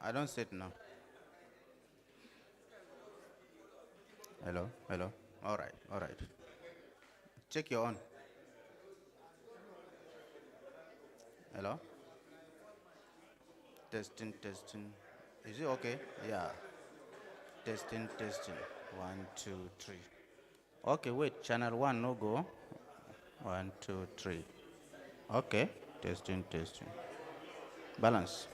I don't sit now. Hello, hello. All right, all right. Check your on. Hello. Testing, testing. Is it okay? Yeah. Testing, testing. 1, 2, 3. Okay, wait. Channel 1 no go. 1, 2, 3. Okay. Testing, testing. Balance.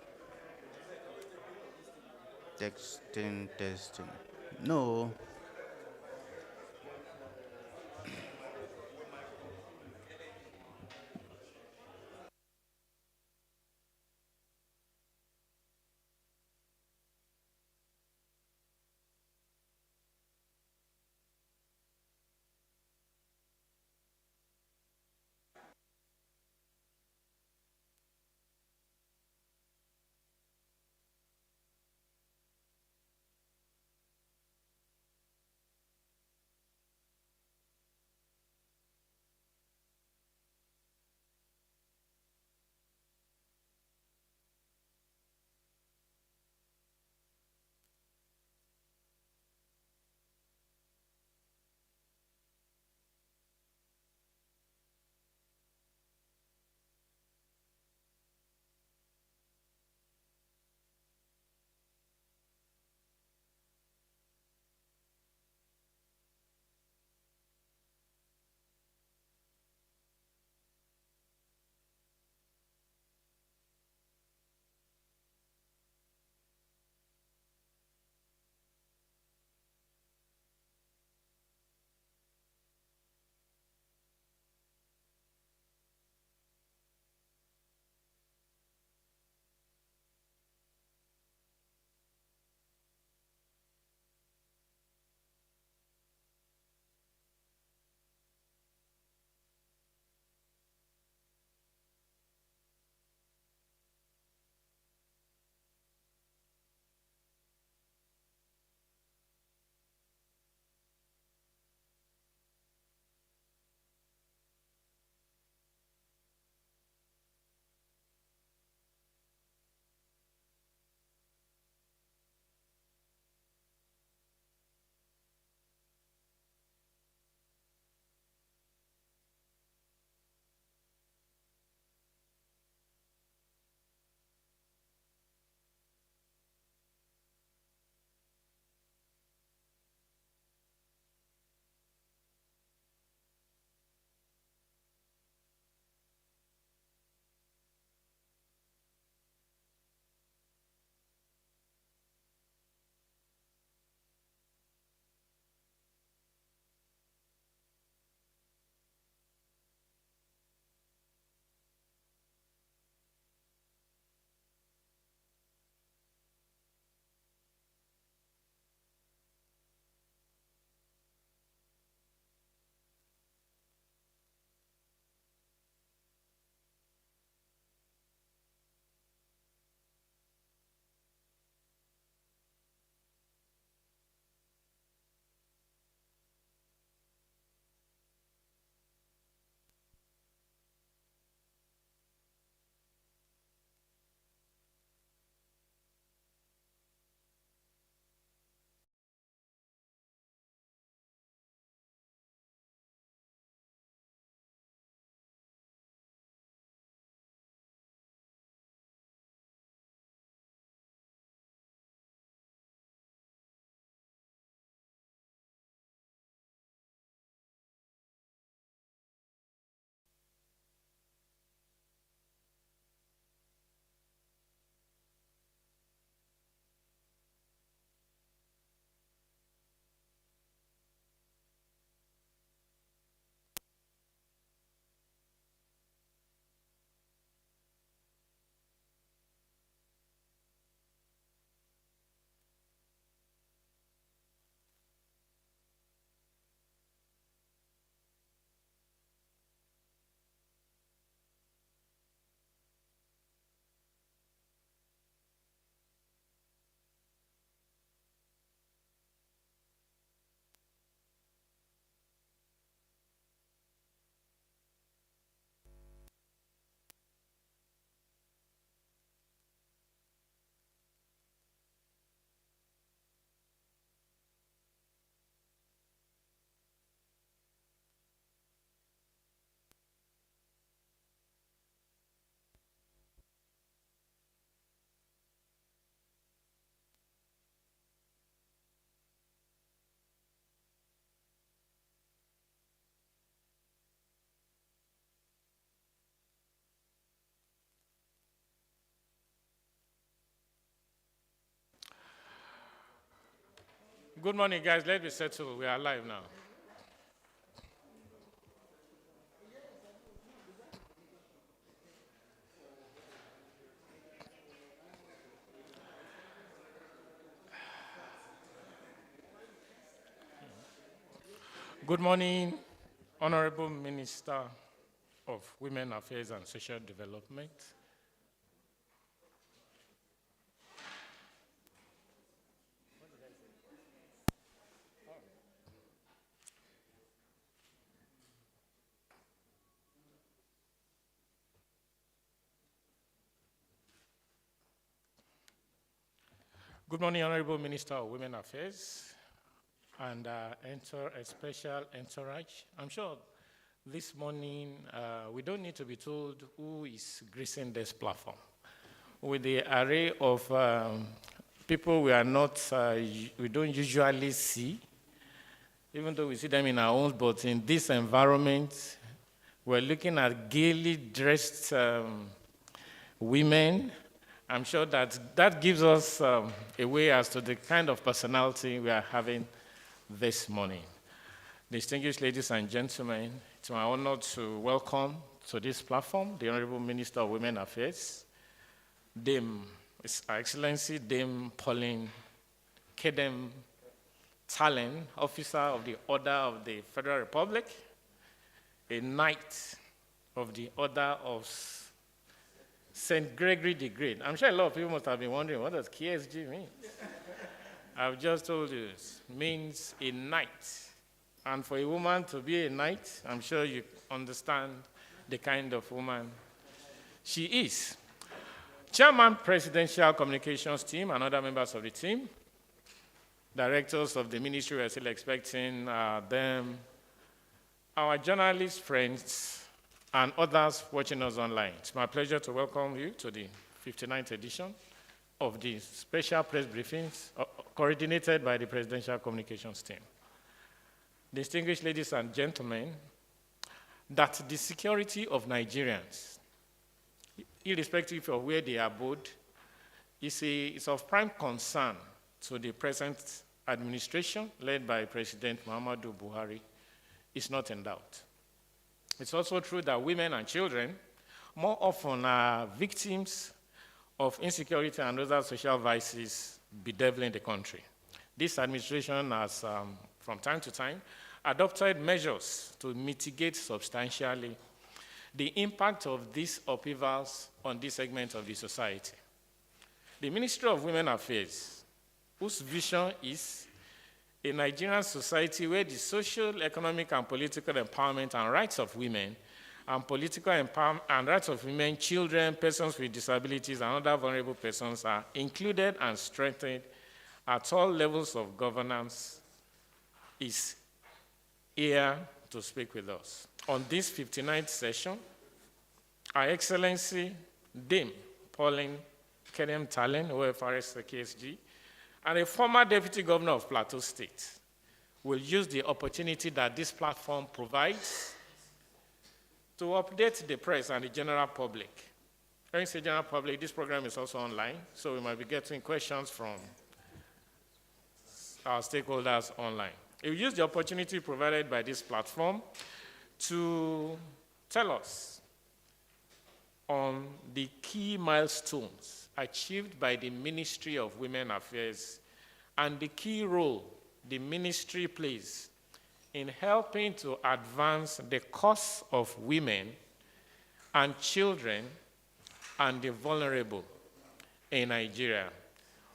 Testing, testing. No. Good morning, guys. Let's be settled. We are live now. Good morning, Honourable Minister of Women Affairs and Social Development. Good morning, Honourable Minister of Women Affairs and a special entourage. I'm sure this morning we don't need to be told who is gracing this platform. With the array of people we don't usually see, even though we see them in our own, but in this environment, we're looking at gaily dressed women. I'm sure that gives us a way as to the kind of personality we are having this morning. Distinguished ladies and gentlemen, it's my honor to welcome to this platform the Honourable Minister of Women Affairs, His Excellency Dame Pauline Tallen, Officer of the Order of the Federal Republic, a Knight of the Order of St. Gregory the Great. I'm sure a lot of people must have been wondering, what does KSG mean? I've just told you, it means a knight. And for a woman to be a knight, I'm sure you understand the kind of woman she is. Chairman, Presidential Communications Team, and other members of the team, directors of the ministry, we're still expecting them, our journalist friends, and others watching us online. It's my pleasure to welcome you to the 59th edition of the special press briefings coordinated by the Presidential Communications Team. Distinguished ladies and gentlemen, that the security of Nigerians, irrespective of where they abode, is of prime concern to the present administration led by President Muhammadu Buhari. Is not in doubt. It's also true that women and children more often are victims of insecurity and other social vices bedeviling the country. This administration has, from time to time, adopted measures to mitigate substantially the impact of these upheavals on this segment of the society. The Ministry of Women Affairs, whose vision is a Nigerian society where the social, economic, and political empowerment and rights of women and political empowerment and rights of women, children, persons with disabilities, and other vulnerable persons are included and strengthened at all levels of governance, is here to speak with us. On this 59th session, Our Excellency Dame Pauline Tallen, OFRS KSG, and a former Deputy Governor of Plateau State will use the opportunity that this platform provides to update the press and the general public. When I say general public, this program is also online, so we might be getting questions from our stakeholders online. He will use the opportunity provided by this platform to tell us on the key milestones achieved by the Ministry of Women Affairs and the key role the ministry plays in helping to advance the cause of women and children and the vulnerable in Nigeria.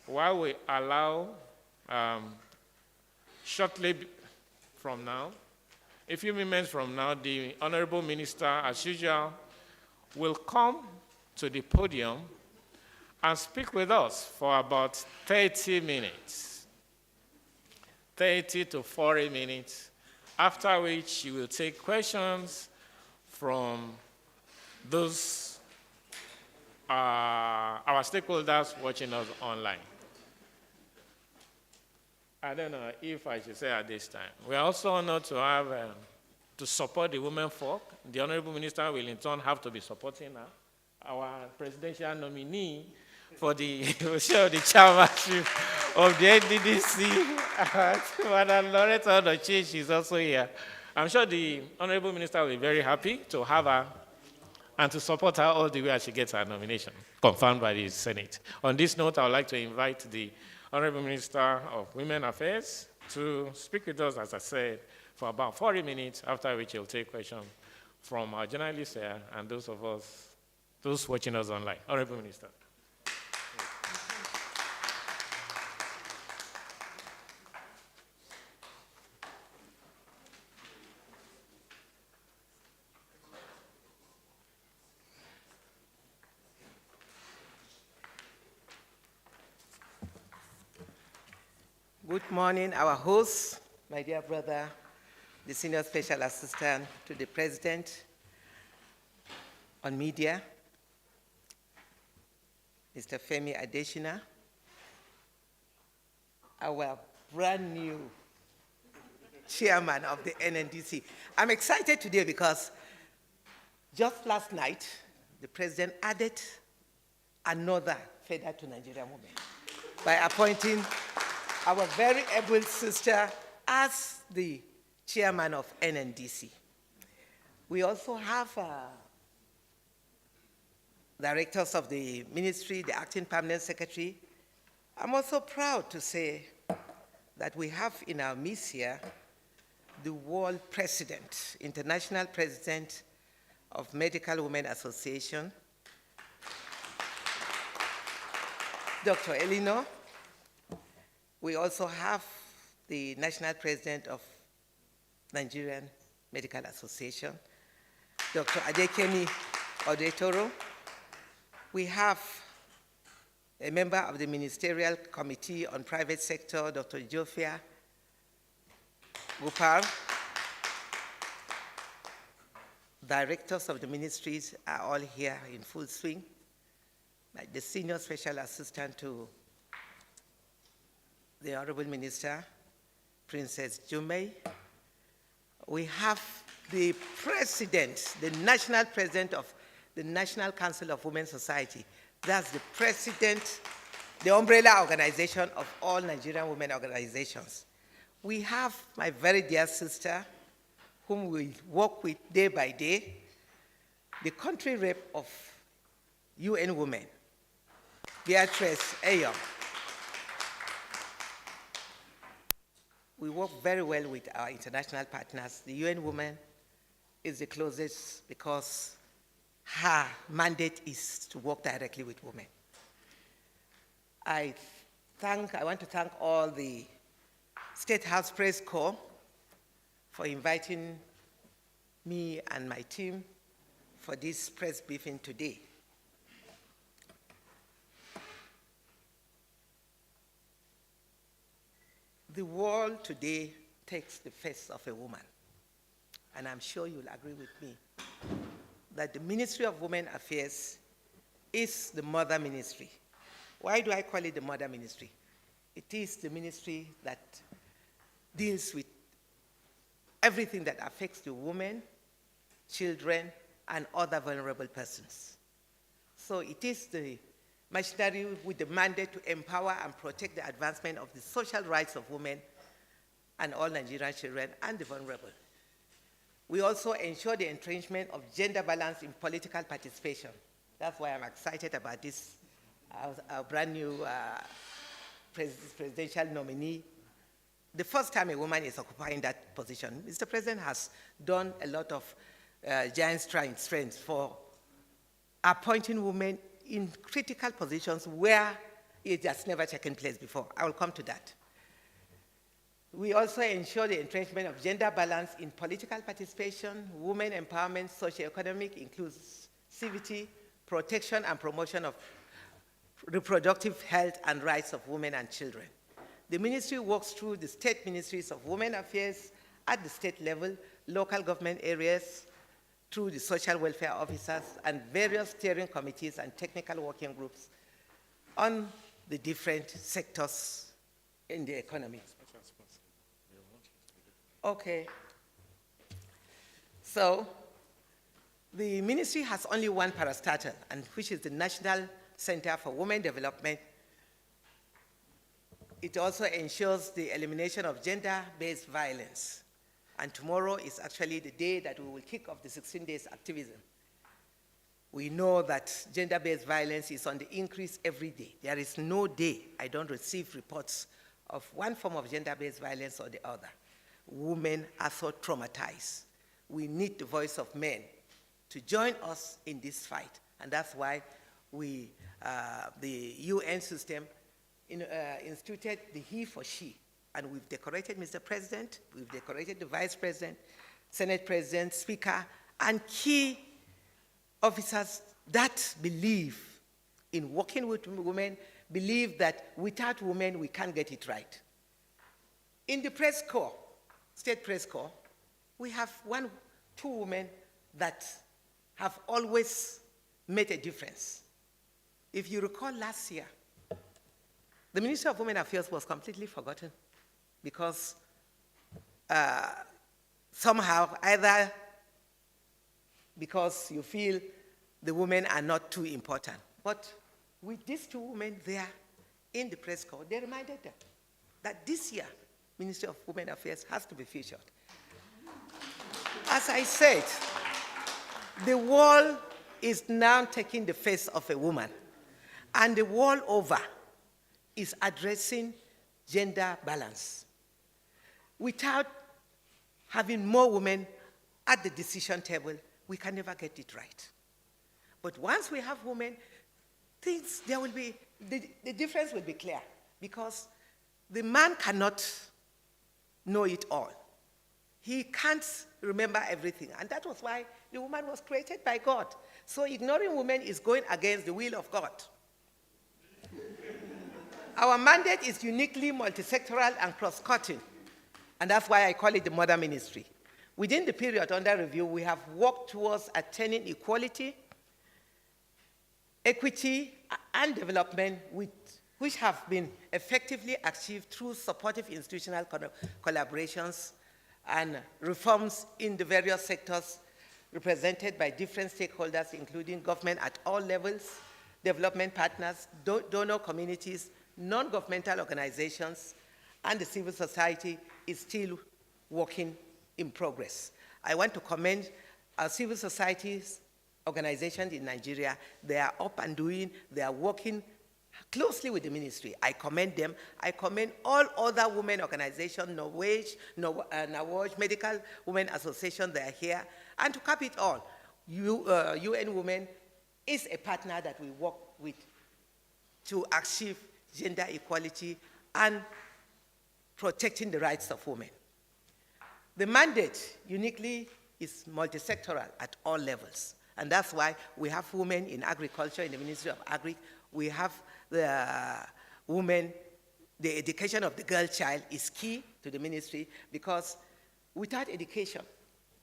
While we allow, shortly from now, a few moments from now, the Honourable Minister, as usual, will come to the podium and speak with us for about 30 minutes, 30 to 40 minutes, after which you will take questions from those, our stakeholders watching us online. I don't know if I should say at this time. We are also honored to have, to support the women folk. The Honourable Minister will in turn have to be supporting her, our presidential nominee for the chairmanship of the NDDC Madam Loretta Odochi, she's also here. I'm sure the Honourable Minister will be very happy to have her and to support her all the way as she gets her nomination, confirmed by the Senate. On this note, I would like to invite the Honourable Minister of Women Affairs to speak with us, as I said, for about 40 minutes, after which he'll take questions from our journalists here and those of us, those watching us online. Honourable Minister. Good morning, our host, my dear brother, the Senior Special Assistant to the President on Media, Mr. Femi Adesina, our brand new chairman of the NNDC. I'm excited today because just last night, the President added another feather to Nigerian Women by appointing our very able sister as the chairman of NNDC. We also have directors of the ministry, the acting permanent secretary. I'm also proud to say that we have in our midst here the world president, international president of Medical Women Association, Dr. Elinor. We also have the national president of Nigerian Medical Association, Dr. Adekemi Odetoro. We have a member of the Ministerial Committee on Private Sector, Dr. Jofia Gopal. Directors of the ministries are all here in full swing, like the Senior Special Assistant to the Honourable Minister, Princess Jumei. We have the president, the national president of the National Council of Women Society. That's the president, the umbrella organization of all Nigerian women organizations. We have my very dear sister, whom we work with day by day, the country rep of UN Women, Beatrice Ayom. We work very well with our international partners. The UN Women is the closest because her mandate is to work directly with women. I want to thank all the State House Press Corps for inviting me and my team for this press briefing today. The world today takes the face of a woman, and I'm sure you'll agree with me that the Ministry of Women Affairs is the mother ministry. Why do I call it the mother ministry? It is the ministry that deals with everything that affects the women, children, and other vulnerable persons. So it is the machinery with the mandate to empower and protect the advancement of the social rights of women and all Nigerian children and the vulnerable. We also ensure the entrenchment of gender balance in political participation. That's why I'm excited about this, our brand new presidential nominee. The first time a woman is occupying that position. Mr. President has done a lot of giant strides for appointing women in critical positions where it has never taken place before. I will come to that. We also ensure the entrenchment of gender balance in political participation, women empowerment, socioeconomic inclusivity, protection and promotion of reproductive health and rights of women and children. The ministry works through the state ministries of women affairs at the state level, local government areas, through the social welfare officers and various steering committees and technical working groups on the different sectors in the economy. Okay. So the ministry has only one parastatal, and which is the National Center for Women Development, It also ensures the elimination of gender-based violence. And tomorrow is actually the day that we will kick off the 16 days activism. We know that gender-based violence is on the increase every day. There is no day I don't receive reports of one form of gender-based violence or the other. Women are so traumatized. We need the voice of men to join us in this fight. And that's why we, the UN system instituted the he for she. And we've decorated Mr. President, we've decorated the Vice President, Senate President, Speaker, and key officers that believe in working with women, believe that without women we can't get it right. In the press corps, state press corps, we have two women that have always made a difference. If you recall last year, the Minister of Women Affairs was completely forgotten because somehow, either because you feel the women are not too important. But with these two women there in the press corps, they reminded them that this year, Ministry of Women Affairs has to be featured. As I said, the world is now taking the face of a woman, and the world over is addressing gender balance. Without having more women at the decision table, we can never get it right. But once we have women, there will be, the difference will be clear, because the man cannot know it all. He can't remember everything, and that was why the woman was created by God. So ignoring women is going against the will of God. Our mandate is uniquely multisectoral and cross-cutting, and that's why I call it the mother ministry. Within the period under review, we have worked towards attaining equality, equity, and development, which have been effectively achieved through supportive institutional collaborations and reforms in the various sectors represented by different stakeholders, including government at all levels, development partners, donor communities, non-governmental organizations, and the civil society is still working in progress. I want to commend our civil societies organizations in Nigeria. They are up and doing, they are working closely with the ministry. I commend them. I commend all other women organizations, NAWAJ, Medical Women Association, they are here. And to cap it all, UN Women is a partner that we work with to achieve gender equality and protecting the rights of women. The mandate uniquely is multisectoral at all levels. And that's why we have women in agriculture in the Ministry of Agri. We have the women, the education of the girl child is key to the ministry, because without education,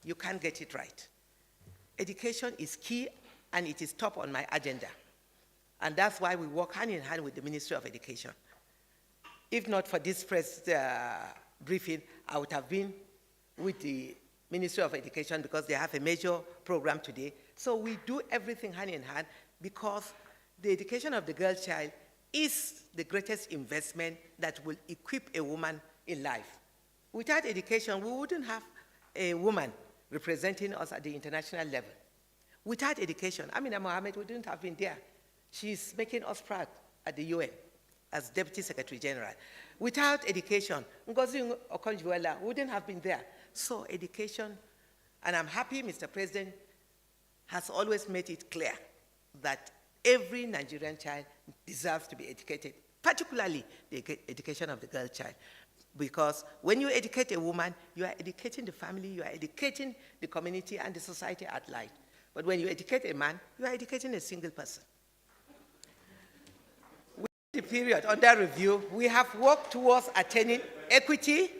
you can't get it right. Education is key, and it is top on my agenda. And that's why we work hand in hand with the Ministry of Education. If not for this press briefing, I would have been with the Ministry of Education, because they have a major program today. So we do everything hand in hand, because the education of the girl child is the greatest investment that will equip a woman in life. Without education, we wouldn't have a woman representing us at the international level. Without education, Amina Mohammed wouldn't have been there. She's making us proud at the UN as Deputy Secretary General. Without education, Ngozi Okonjo-Iweala wouldn't have been there. So education, and I'm happy Mr. President has always made it clear that every Nigerian child deserves to be educated, particularly the education of the girl child. Because when you educate a woman, you are educating the family, you are educating the community and the society at large. But when you educate a man, you are educating a single person. Within the period under review, we have worked towards attaining equity,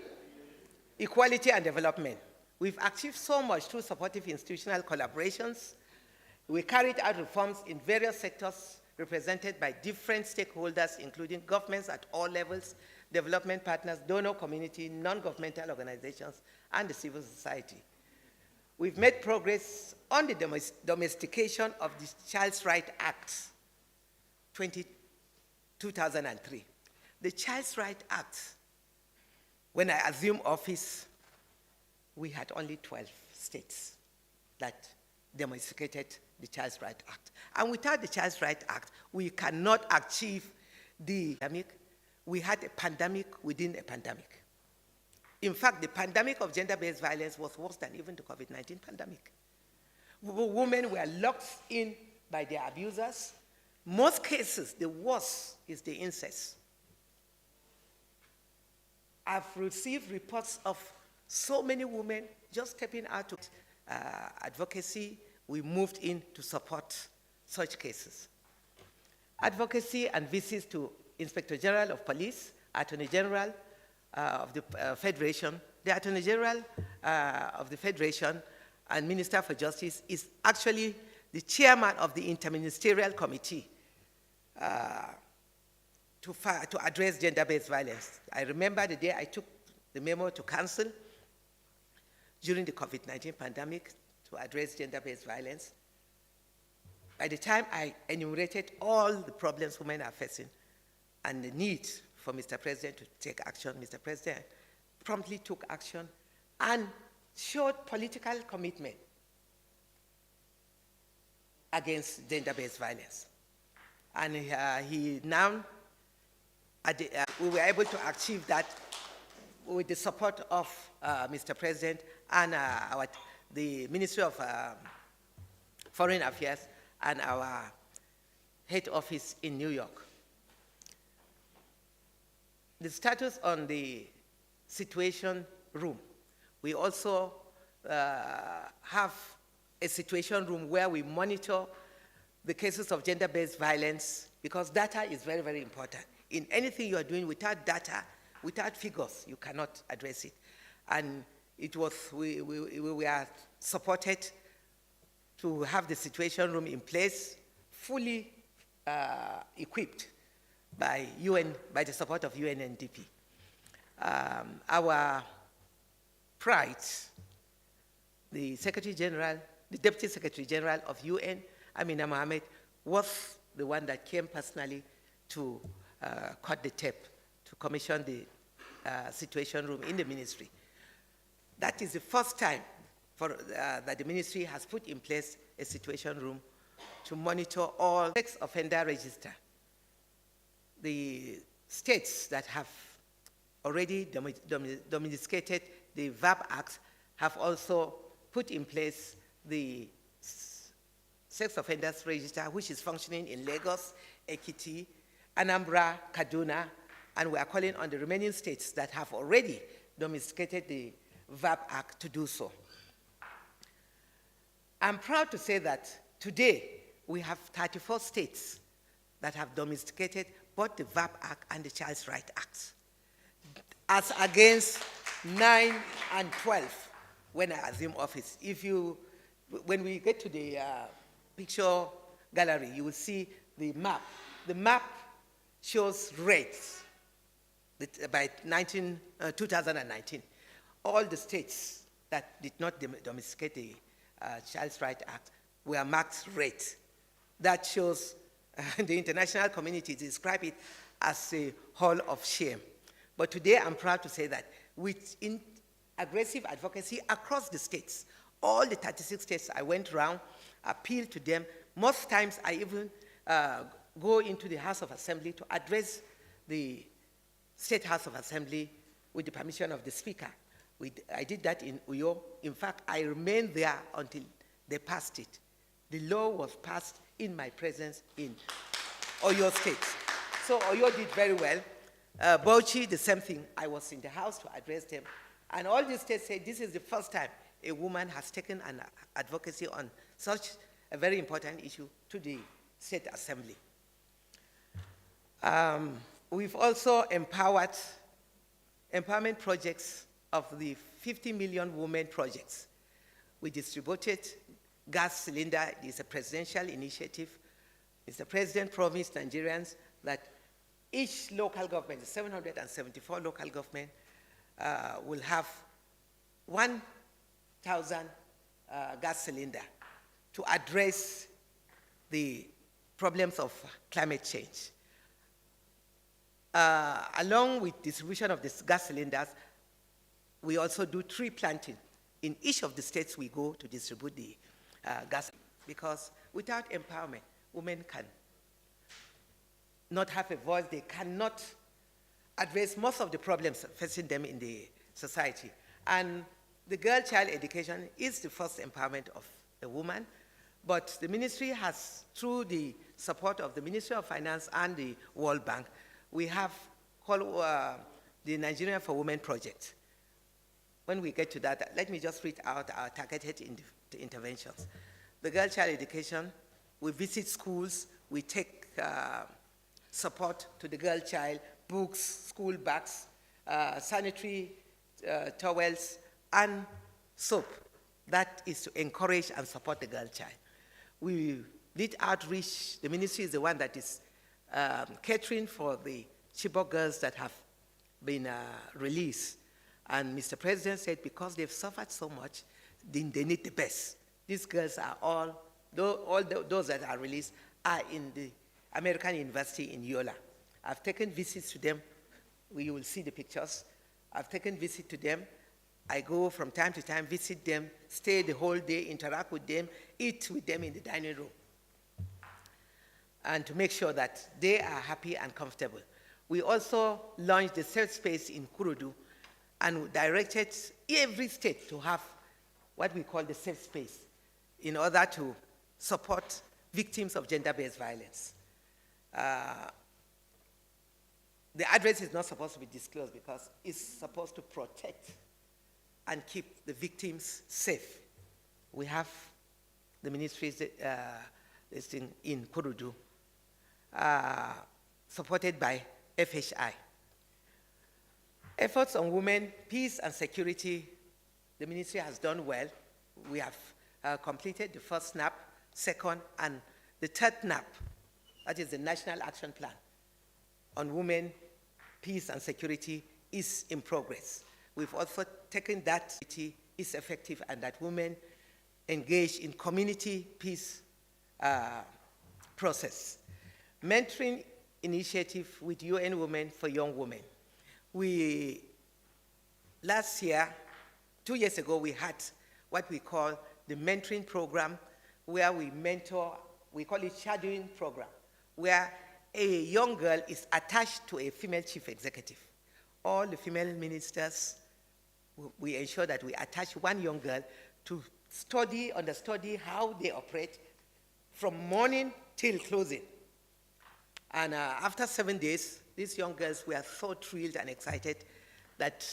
equality, and development. We've achieved so much through supportive institutional collaborations. We carried out reforms in various sectors represented by different stakeholders, including governments at all levels, development partners, donor community, non-governmental organizations, and the civil society. We've made progress on the domestication of the Child's Rights Act 2003. The Child's Right Act, when I assumed office, we had only 12 states that demonstrated the Child's Right Act. And without the Child's Right Act, we cannot achieve the pandemic. We had a pandemic within a pandemic. In fact, the pandemic of gender-based violence was worse than even the COVID-19 pandemic. Women were locked in by their abusers. Most cases, the worst is the incest. I've received reports of so many women just stepping out of advocacy. We moved in to support such cases. Advocacy and visits to Inspector General of Police, Attorney General of the Federation. The Attorney General of the Federation and Minister for Justice is actually the chairman of the Interministerial Committee to address gender-based violence. I remember the day I took the memo to council during the COVID-19 pandemic to address gender-based violence. By the time I enumerated all the problems women are facing and the need for Mr. President to take action, Mr. President promptly took action and showed political commitment against gender-based violence. And he now, we were able to achieve that with the support of Mr. President and the Ministry of Foreign Affairs and our head office in New York. The status on the situation room. We also have a situation room where we monitor the cases of gender-based violence, because data is very, very important. In anything you are doing without data, without figures, you cannot address it. And it was, we were supported to have the situation room in place, fully equipped by UN, by the support of UNNDP. Our pride, the Secretary General, the Deputy Secretary General of UN, Amina Mohammed, was the one that came personally to cut the tape, to commission the situation room in the ministry. That is the first time that the ministry has put in place a situation room to monitor all sex offender register. The states that have already domesticated the VAP Act have also put in place the sex offenders register, which is functioning in Lagos, Ekiti, Anambra, Kaduna, and we are calling on the remaining states that have already domesticated the VAP Act to do so. I'm proud to say that today we have 34 states that have domesticated both the VAP Act and the Child's Right Act, as against 9 and 12 when I assumed office. When we get to the picture gallery, you will see the map. The map shows rates by 2019. All the states that did not domesticate the Child's Right Act were marked red. That shows the international community describe it as a hall of shame. But today I'm proud to say that with aggressive advocacy across the states, all the 36 states I went around, appealed to them. Most times I even go into the House of Assembly to address the State House of Assembly with the permission of the Speaker. I did that in Uyo. In fact, I remained there until they passed it. The law was passed in my presence in Oyo State. So Oyo did very well. Bauchi, the same thing. I was in the House to address them. And all these states said this is the first time a woman has taken an advocacy on such a very important issue to the State Assembly. We've also empowerment projects of the 50 million women projects. We distributed gas cylinder. It is a presidential initiative. Mr. President promised Nigerians that each local government, the 774 local government, will have 1,000 gas cylinder to address the problems of climate change. Along with distribution of the gas cylinders, we also do tree planting. In each of the states we go to distribute the gas, because without empowerment, women can not have a voice, they cannot address most of the problems facing them in the society. And the girl-child education is the first empowerment of a woman, but the ministry has, through the support of the Ministry of Finance and the World Bank, we have called the Nigerian for Women project. When we get to that, let me just read out our targeted interventions. The girl-child education, we visit schools, we take support to the girl child, books, school bags, sanitary towels, and soap. That is to encourage and support the girl child. We did outreach. The ministry is the one that is catering for the Chibok girls that have been released. And Mr. President said because they've suffered so much, they need the best. These girls are all those that are released are in the American University in Yola. I've taken visits to them. You will see the pictures. I've taken visits to them. I go from time to time, visit them, stay the whole day, interact with them, eat with them in the dining room, and to make sure that they are happy and comfortable. We also launched the safe space in Kurudu and directed every state to have what we call the safe space in order to support victims of gender-based violence. The address is not supposed to be disclosed because it's supposed to protect and keep the victims safe. We have the ministry's listing in Kurudu, supported by FHI. Efforts on women, peace and security, the ministry has done well. We have completed the first NAP, second, and the third NAP, that is the National Action Plan on women, peace and security, is in progress. We've also taken that it is effective and that women engage in community peace process. Mentoring initiative with UN Women for Young Women. Last year, 2 years ago, we had what we call the mentoring program, where we mentor, we call it shadowing program, where a young girl is attached to a female chief executive. All the female ministers, we ensure that we attach one young girl to understudy how they operate from morning till closing. And after 7 days, these young girls were so thrilled and excited that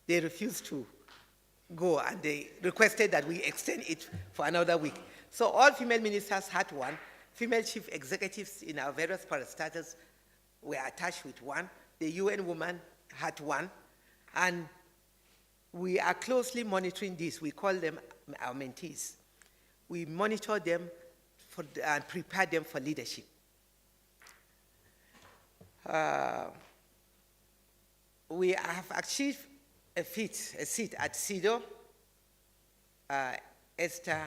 they refused to go, and they requested that we extend it for another week. So all female ministers had one. Female chief executives in our various parastatals were attached with one. The UN woman had one. And we are closely monitoring this. We call them our mentees. We monitor them and prepare them for leadership. We have achieved a seat at CEDAW. Esther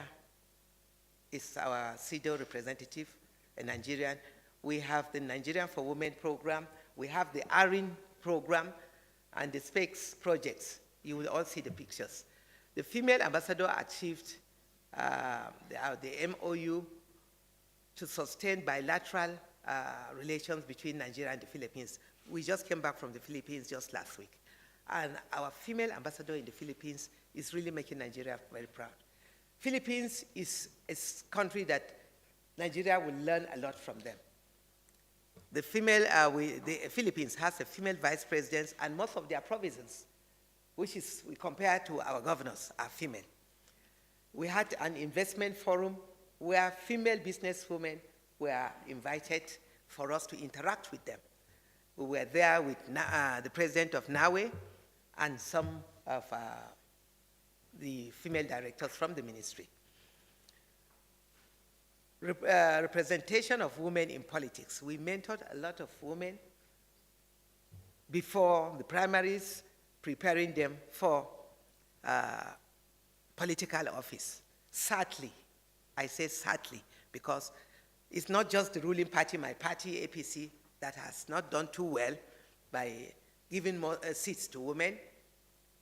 is our CEDAW representative, a Nigerian. We have the Nigerian for Women program. We have the ARIN program and the SPECS projects. You will all see the pictures. The female ambassador achieved the MOU to sustain bilateral relations between Nigeria and the Philippines. We just came back from the Philippines just last week. And our female ambassador in the Philippines is really making Nigeria very proud. Philippines is a country that Nigeria will learn a lot from them. The Philippines has a female vice president, and most of their provinces, which is, we compare to our governors, are female. We had an investment forum where female businesswomen were invited for us to interact with them. We were there with the president of Norway and some of the female directors from the ministry. Representation of women in politics. We mentored a lot of women before the primaries, preparing them for political office. Sadly, I say sadly, because it's not just the ruling party, my party, APC, that has not done too well by giving more seats to women.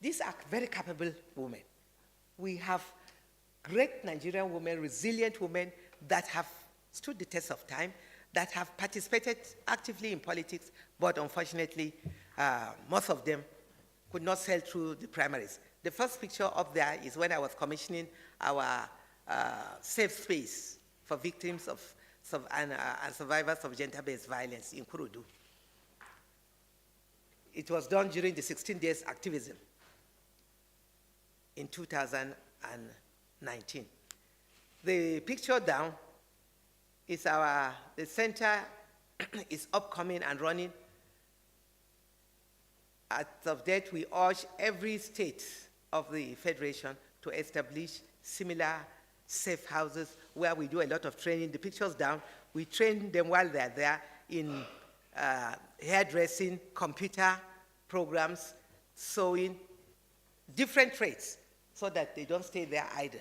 These are very capable women. We have great Nigerian women, resilient women that have stood the test of time, that have participated actively in politics, but unfortunately, most of them could not sail through the primaries. The first picture up there is when I was commissioning our safe space for victims of and survivors of gender-based violence in Kurudu. It was done during the 16 days activism in 2019. The picture down is the center is upcoming and running. As of that, we urge every state of the Federation to establish similar safe houses where we do a lot of training. The pictures down, we train them while they're there in hairdressing, computer programs, sewing, different trades, so that they don't stay there idle.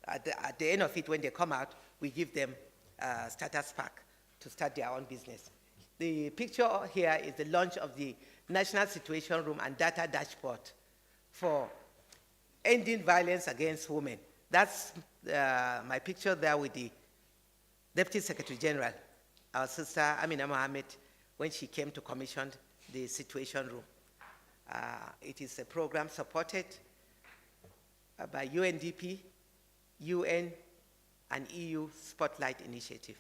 At the end of it, when they come out, we give them a starters pack to start their own business. The picture here is the launch of the National Situation Room and Data Dashboard for ending violence against women. That's my picture there with the Deputy Secretary General, our sister Amina Mohammed, when she came to commission the Situation Room. It is a program supported by UNDP, UN, and EU Spotlight Initiative.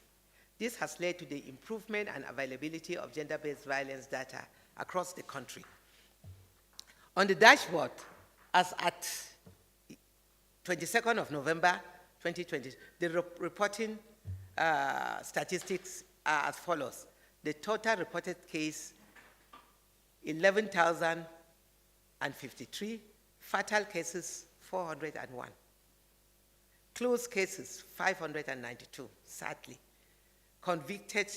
This has led to the improvement and availability of gender-based violence data across the country. On the dashboard, as at 22nd of November 2020, the reporting statistics are as follows. The total reported case, 11,053, fatal cases, 401. Closed cases, 592, sadly. Convicted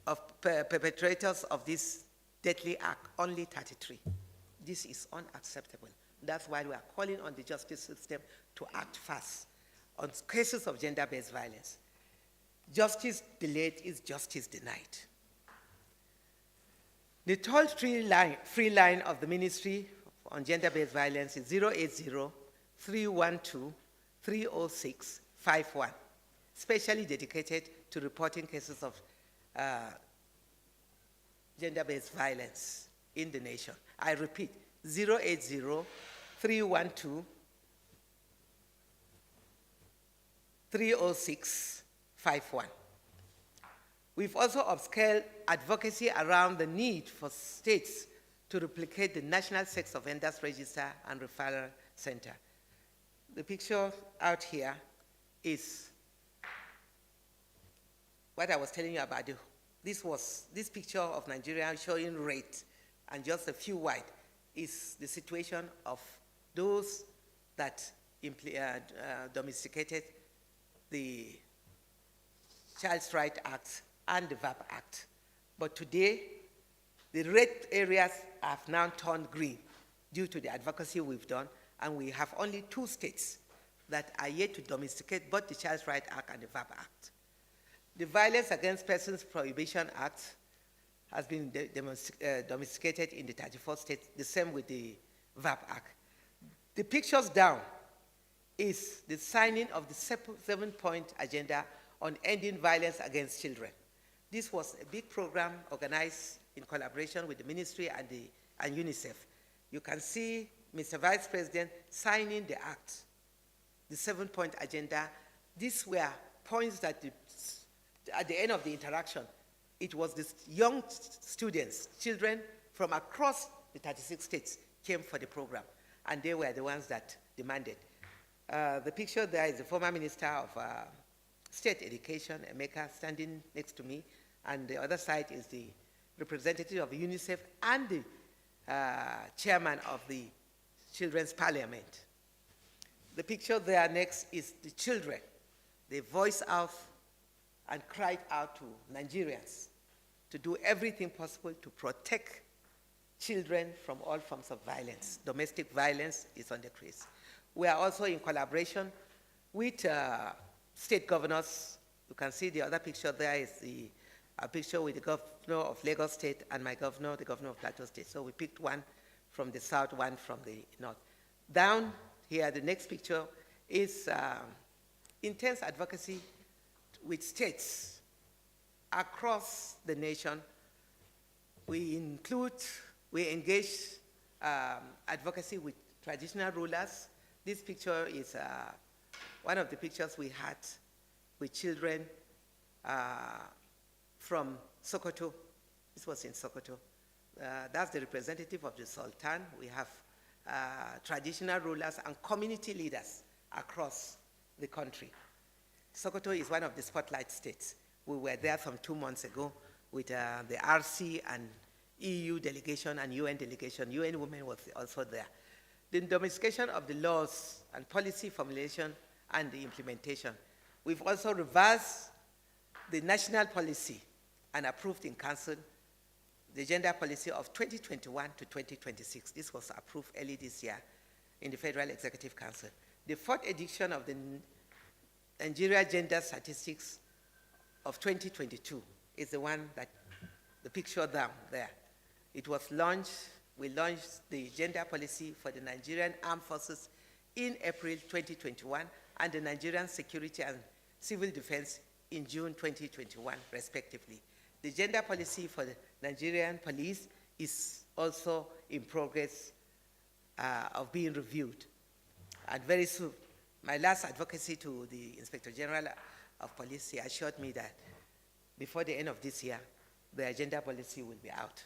of perpetrators of this deadly act, only 33. This is unacceptable. That's why we are calling on the justice system to act fast on cases of gender-based violence. Justice delayed is justice denied. The toll-free line of the Ministry on Gender-Based Violence is 080-312-306-51, specially dedicated to reporting cases of gender-based violence in the nation. I repeat, 080-312-306-51. We've also upscaled advocacy around the need for states to replicate the National Sex Offenders Register and Referral Center. The picture out here is what I was telling you about. This picture of Nigeria showing red and just a few white is the situation of those that domesticated the Child's Rights Act and the VAP Act. But today, the red areas have now turned green due to the advocacy we've done, and we have only 2 states that are yet to domesticate both the Child's Rights Act and the VAP Act. The Violence Against Persons Prohibition Act has been domesticated in the 34 states, the same with the VAP Act. The pictures down is the signing of the 7-point agenda on ending violence against children. This was a big program organized in collaboration with the ministry and UNICEF. You can see Mr. Vice President signing the act, the 7-point agenda. These were points that at the end of the interaction, it was the young students, children from across the 36 states came for the program, and they were the ones that demanded. The picture there is the former Minister of State Education, Emeka, standing next to me, and the other side is the representative of UNICEF and the chairman of the Children's Parliament. The picture there next is the children. They voiced out and cried out to Nigerians to do everything possible to protect children from all forms of violence. Domestic violence is on the increase. We are also in collaboration with state governors You can see the other picture there is a picture with the governor of Lagos State and my governor, the governor of Plateau State. So we picked one from the south, one from the north. Down here, the next picture is intense advocacy with states across the nation. We engage advocacy with traditional rulers. This picture is one of the pictures we had with children from Sokoto. This was in Sokoto. That's the representative of the Sultan. We have traditional rulers and community leaders across the country. Sokoto is one of the spotlight states. We were there some 2 months ago with the RC and EU delegation and UN delegation. UN Women was also there. The domestication of the laws and policy formulation and the implementation. We've also reversed the national policy and approved in council the gender policy of 2021 to 2026. This was approved early this year in the Federal Executive Council. The 4th edition of the Nigeria Gender Statistics of 2022 is the one that, the picture down there. It was launched, we launched the gender policy for the Nigerian Armed Forces in April 2021 and the Nigerian Security and Civil Defense in June 2021, respectively. The gender policy for the Nigerian police is also in progress of being reviewed. And very soon, my last advocacy to the Inspector General of Police assured me that before the end of this year, the gender policy will be out.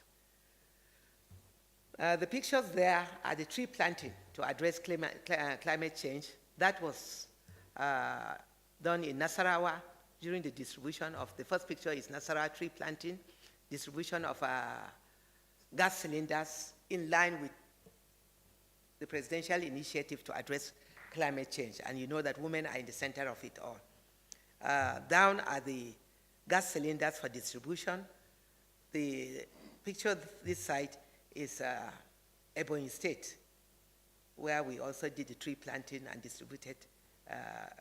The pictures there are the tree planting to address climate change. That was done in Nasarawa during the distribution of, the first picture is Nasarawa tree planting, distribution of gas cylinders in line with the presidential initiative to address climate change. And you know that women are in the center of it all. Down are the gas cylinders for distribution. The picture this side is Ebonyi State, where we also did the tree planting and distributed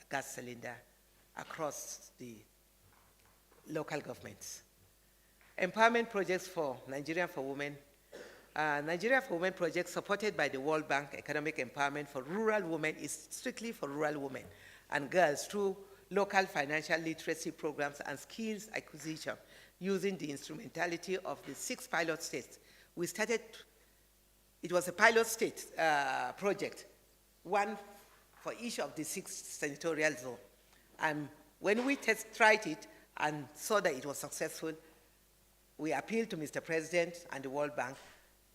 gas cylinder across the local governments. Empowerment projects for Nigeria for Women. Nigeria for Women project supported by the World Bank Economic Empowerment for Rural Women is strictly for rural women and girls through local financial literacy programs and skills acquisition using the instrumentality of the 6 pilot states. We started, it was a pilot state project, one for each of the 6 senatorial zones. And when we tried it and saw that it was successful, we appealed to Mr. President and the World Bank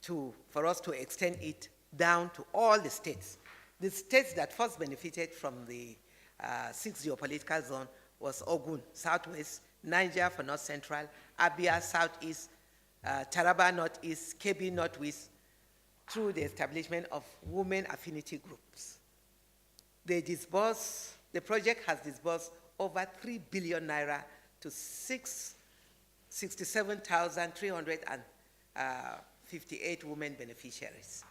for us to extend it down to all the states. The states that first benefited from the 6th geopolitical zone was Ogun, Southwest, Niger for North Central, Abia, Southeast, Taraba, Northeast, Kebbi, Northwest, through the establishment of women affinity groups. The project has disbursed over 3 billion naira to 67,358 women beneficiaries.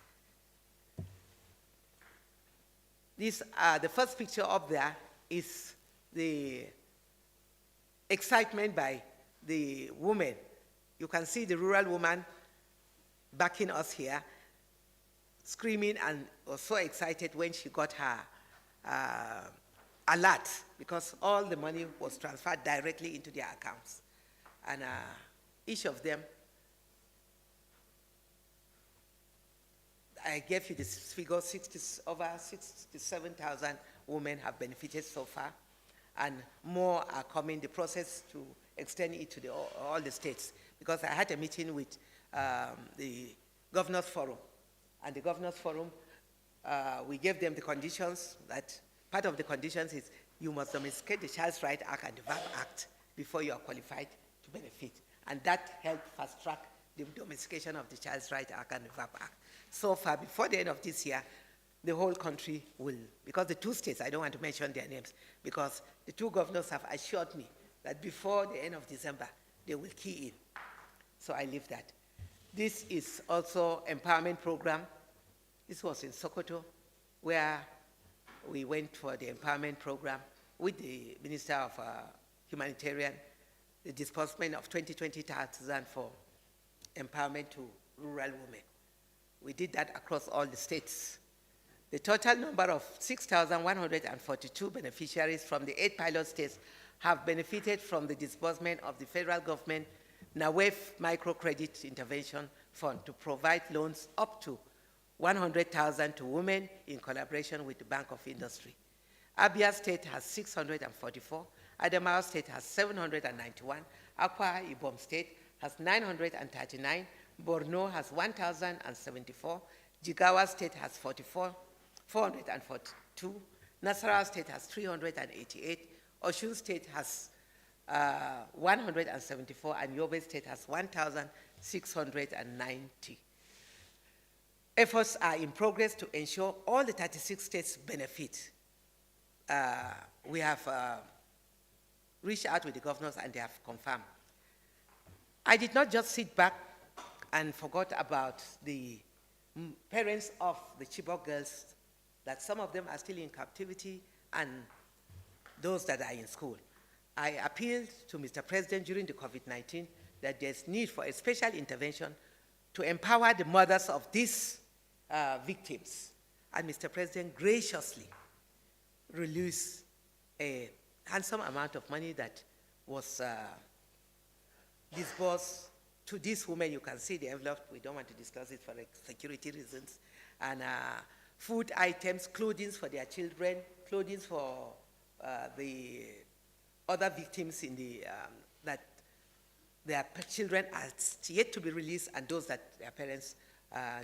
The first picture up there is the excitement by the women. You can see the rural woman backing us here, screaming and was so excited when she got her alert because all the money was transferred directly into their accounts. And each of them, I gave you this figure, over 67,000 women have benefited so far, and more are coming. The process to extend it to all the states, because I had a meeting with the Governors Forum, and the Governors Forum, we gave them the conditions that part of the conditions is you must domesticate the Child's Right Act and the VAP Act before you are qualified to benefit. And that helped fast track the domestication of the Child's Right Act and the VAP Act. So far, before the end of this year, the whole country will, because the 2 states, I don't want to mention their names, because the 2 governors have assured me that before the end of December, they will key in. So I leave that. This is also empowerment program. This was in Sokoto, where we went for the empowerment program with the Minister of humanitarian, the disbursement of 20,000 for empowerment to rural women. We did that across all the states. The total number of 6,142 beneficiaries from the 8 pilot states have benefited from the disbursement of the federal government NAWEF Microcredit Intervention Fund to provide loans up to 100,000 to women in collaboration with the Bank of Industry. Abia State has 644, Adamawa State has 791, Akwa Ibom State has 939, Borno has 1,074, Jigawa State has 442, Nasarawa State has 388, Osun State has 174, and Yobe State has 1,690. Efforts are in progress to ensure all the 36 states benefit. We have reached out with the governors and they have confirmed. I did not just sit back and forgot about the parents of the Chibok girls, that some of them are still in captivity and those that are in school. I appealed to Mr. President during the COVID-19 that there's need for a special intervention to empower the mothers of these victims. And Mr. President graciously released a handsome amount of money that was disbursed to these women. You can see the envelope. We don't want to discuss it for security reasons. And food items, clothing for their children, clothing for the other victims in the, that their children are yet to be released, and those that their parents'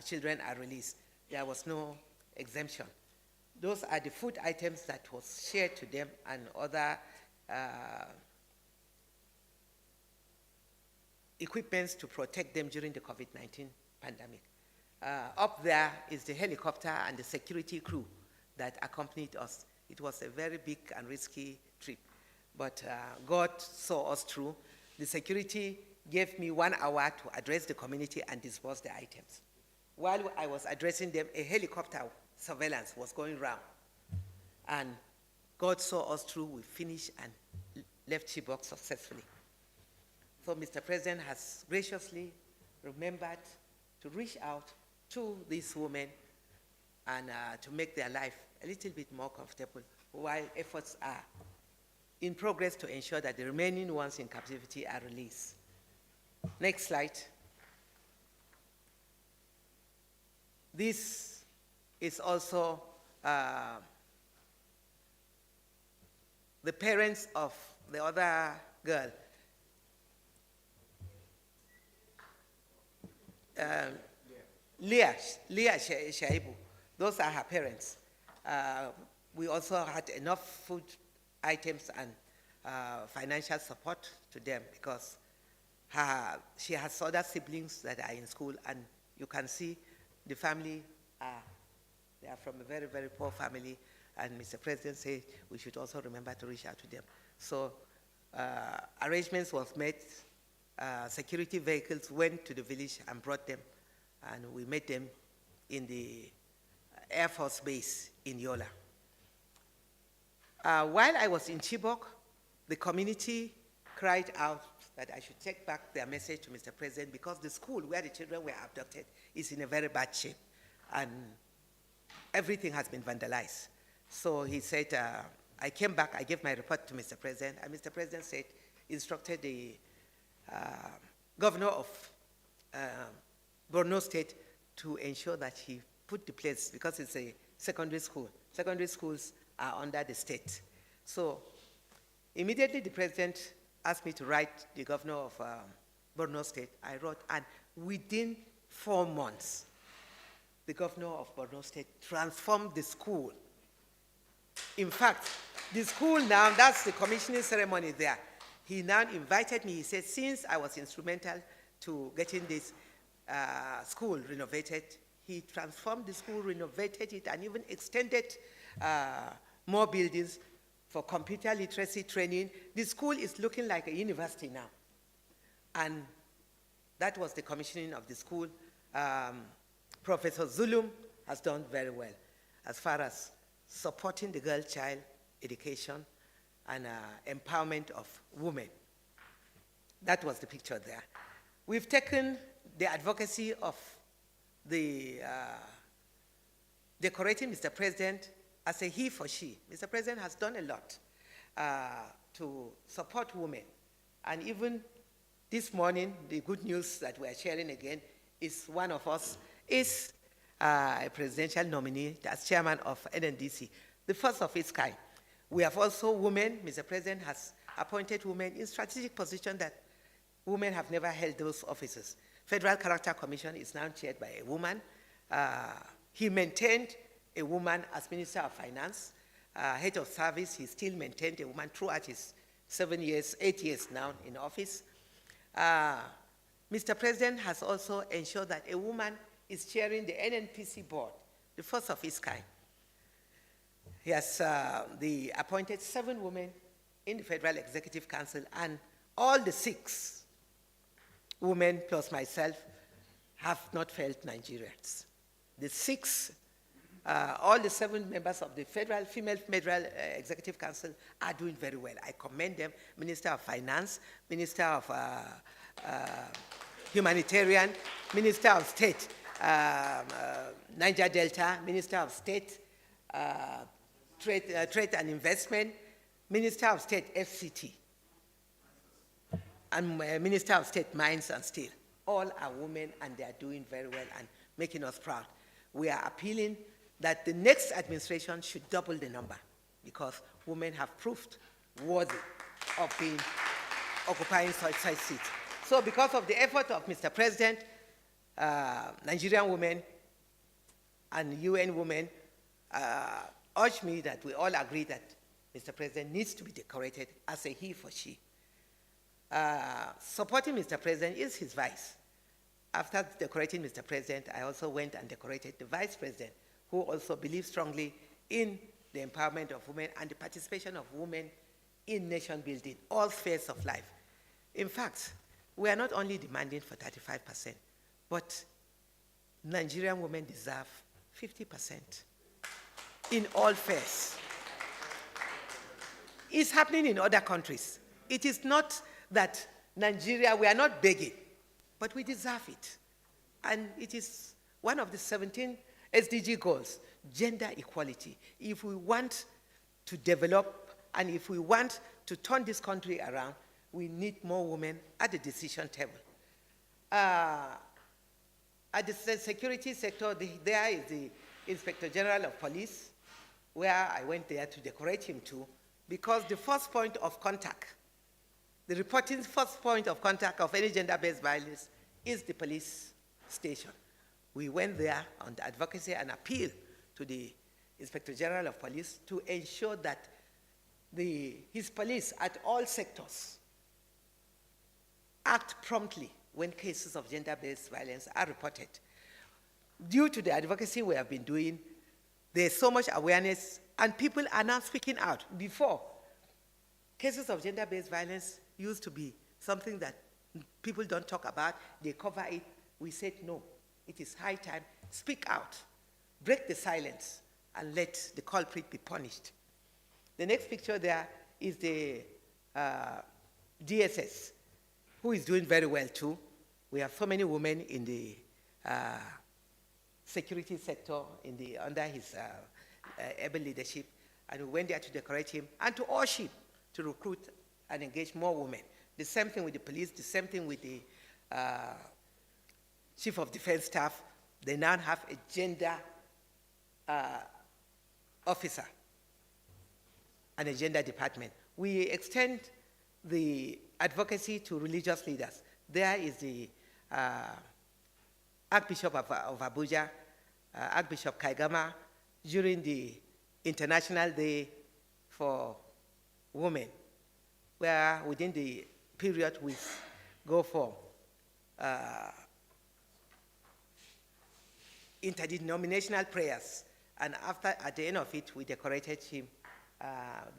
children are released. There was no exemption. Those are the food items that was shared to them and other equipments to protect them during the COVID-19 pandemic. Up there is the helicopter and the security crew that accompanied us. It was a very big and risky trip, but God saw us through. The security gave me 1 hour to address the community and disperse the items. While I was addressing them, a helicopter surveillance was going around. And God saw us through. We finished and left Chibok successfully. So Mr. President has graciously remembered to reach out to these women and to make their life a little bit more comfortable, while efforts are in progress to ensure that the remaining ones in captivity are released. Next slide. This is also the parents of the other girl. Leah Shaibu. Those are her parents. We also had enough food items and financial support to them because she has other siblings that are in school, and you can see the family, they are from a very, very poor family, and Mr. President said we should also remember to reach out to them. So arrangements was made, security vehicles went to the village and brought them, and we met them in the Air Force Base in Yola. While I was in Chibok, the community cried out that I should take back their message to Mr. President because the school where the children were abducted is in a very bad shape and everything has been vandalized. So he said, I came back, I gave my report to Mr. President, and Mr. President said, instructed the governor of Borno State to ensure that he put the place, because it's a secondary school. Secondary schools are under the state. So immediately the president asked me to write the governor of Borno State. I wrote, and within 4 months, the governor of Borno State transformed the school. In fact, the school now, that's the commissioning ceremony there. He now invited me. He said, since I was instrumental to getting this school renovated, he transformed the school, renovated it, and even extended more buildings for computer literacy training. The school is looking like a university now. And that was the commissioning of the school. Professor Zulum has done very well as far as supporting the girl child education. and empowerment of women. That was the picture there. We've taken the advocacy of the decorating Mr. President as a he for she. Mr. President has done a lot to support women. And even this morning, the good news that we're sharing again is one of us is a presidential nominee as chairman of NNDC, the first of its kind. We have also women. Mr. President has appointed women in strategic positions that women have never held those offices. Federal Character Commission is now chaired by a woman. He maintained a woman as Minister of Finance. Head of Service, he still maintained a woman throughout his 8 years now in office. Mr. President has also ensured that a woman is chairing the NNPC board, the first of its kind. He has appointed 7 women in the Federal Executive Council, and all the 6 women plus myself have not failed Nigerians. The 6, all the 7 members of the female Federal Executive Council are doing very well. I commend them. Minister of Finance, Minister of Humanitarian, Minister of State, Niger Delta, Minister of State, Trade and Investment, Minister of State, FCT, and Minister of State, Mines and Steel. All are women, and they are doing very well and making us proud. We are appealing that the next administration should double the number, because women have proved worthy of occupying such seats. So because of the effort of Mr. President, Nigerian Women and UN Women urge me that we all agree that Mr. President needs to be decorated as a he for she. Supporting Mr. President is his vice. After decorating Mr. President, I also went and decorated the Vice President, who also believes strongly in the empowerment of women and the participation of women in nation building, all spheres of life. In fact, we are not only demanding for 35%, but Nigerian women deserve 50% in all spheres. It's happening in other countries. It is not that Nigeria, we are not begging, but we deserve it. And it is one of the 17 SDG goals, gender equality. If we want to develop and if we want to turn this country around, we need more women at the decision table. At the security sector, there is the Inspector General of Police, where I went there to decorate him too, because the first point of contact, the reporting first point of contact of any gender-based violence is the police station. We went there on the advocacy and appeal to the Inspector General of Police to ensure that his police at all sectors act promptly when cases of gender-based violence are reported. Due to the advocacy we have been doing, there's so much awareness, and people are now speaking out. Before, cases of gender-based violence used to be something that people don't talk about, they cover it. We said, no, it is high time, speak out, break the silence, and let the culprit be punished. The next picture there is the DSS, who is doing very well too. We have so many women in the security sector under his able leadership, and we went there to decorate him and to urge him to recruit and engage more women. The same thing with the police, the same thing with the Chief of Defense Staff. They now have a gender officer and a gender department. We extend the advocacy to religious leaders. There is the Archbishop of Abuja, Archbishop Kaigama, during the International Day for Women, where within the period we go for interdenominational prayers, and at the end of it, we decorated him.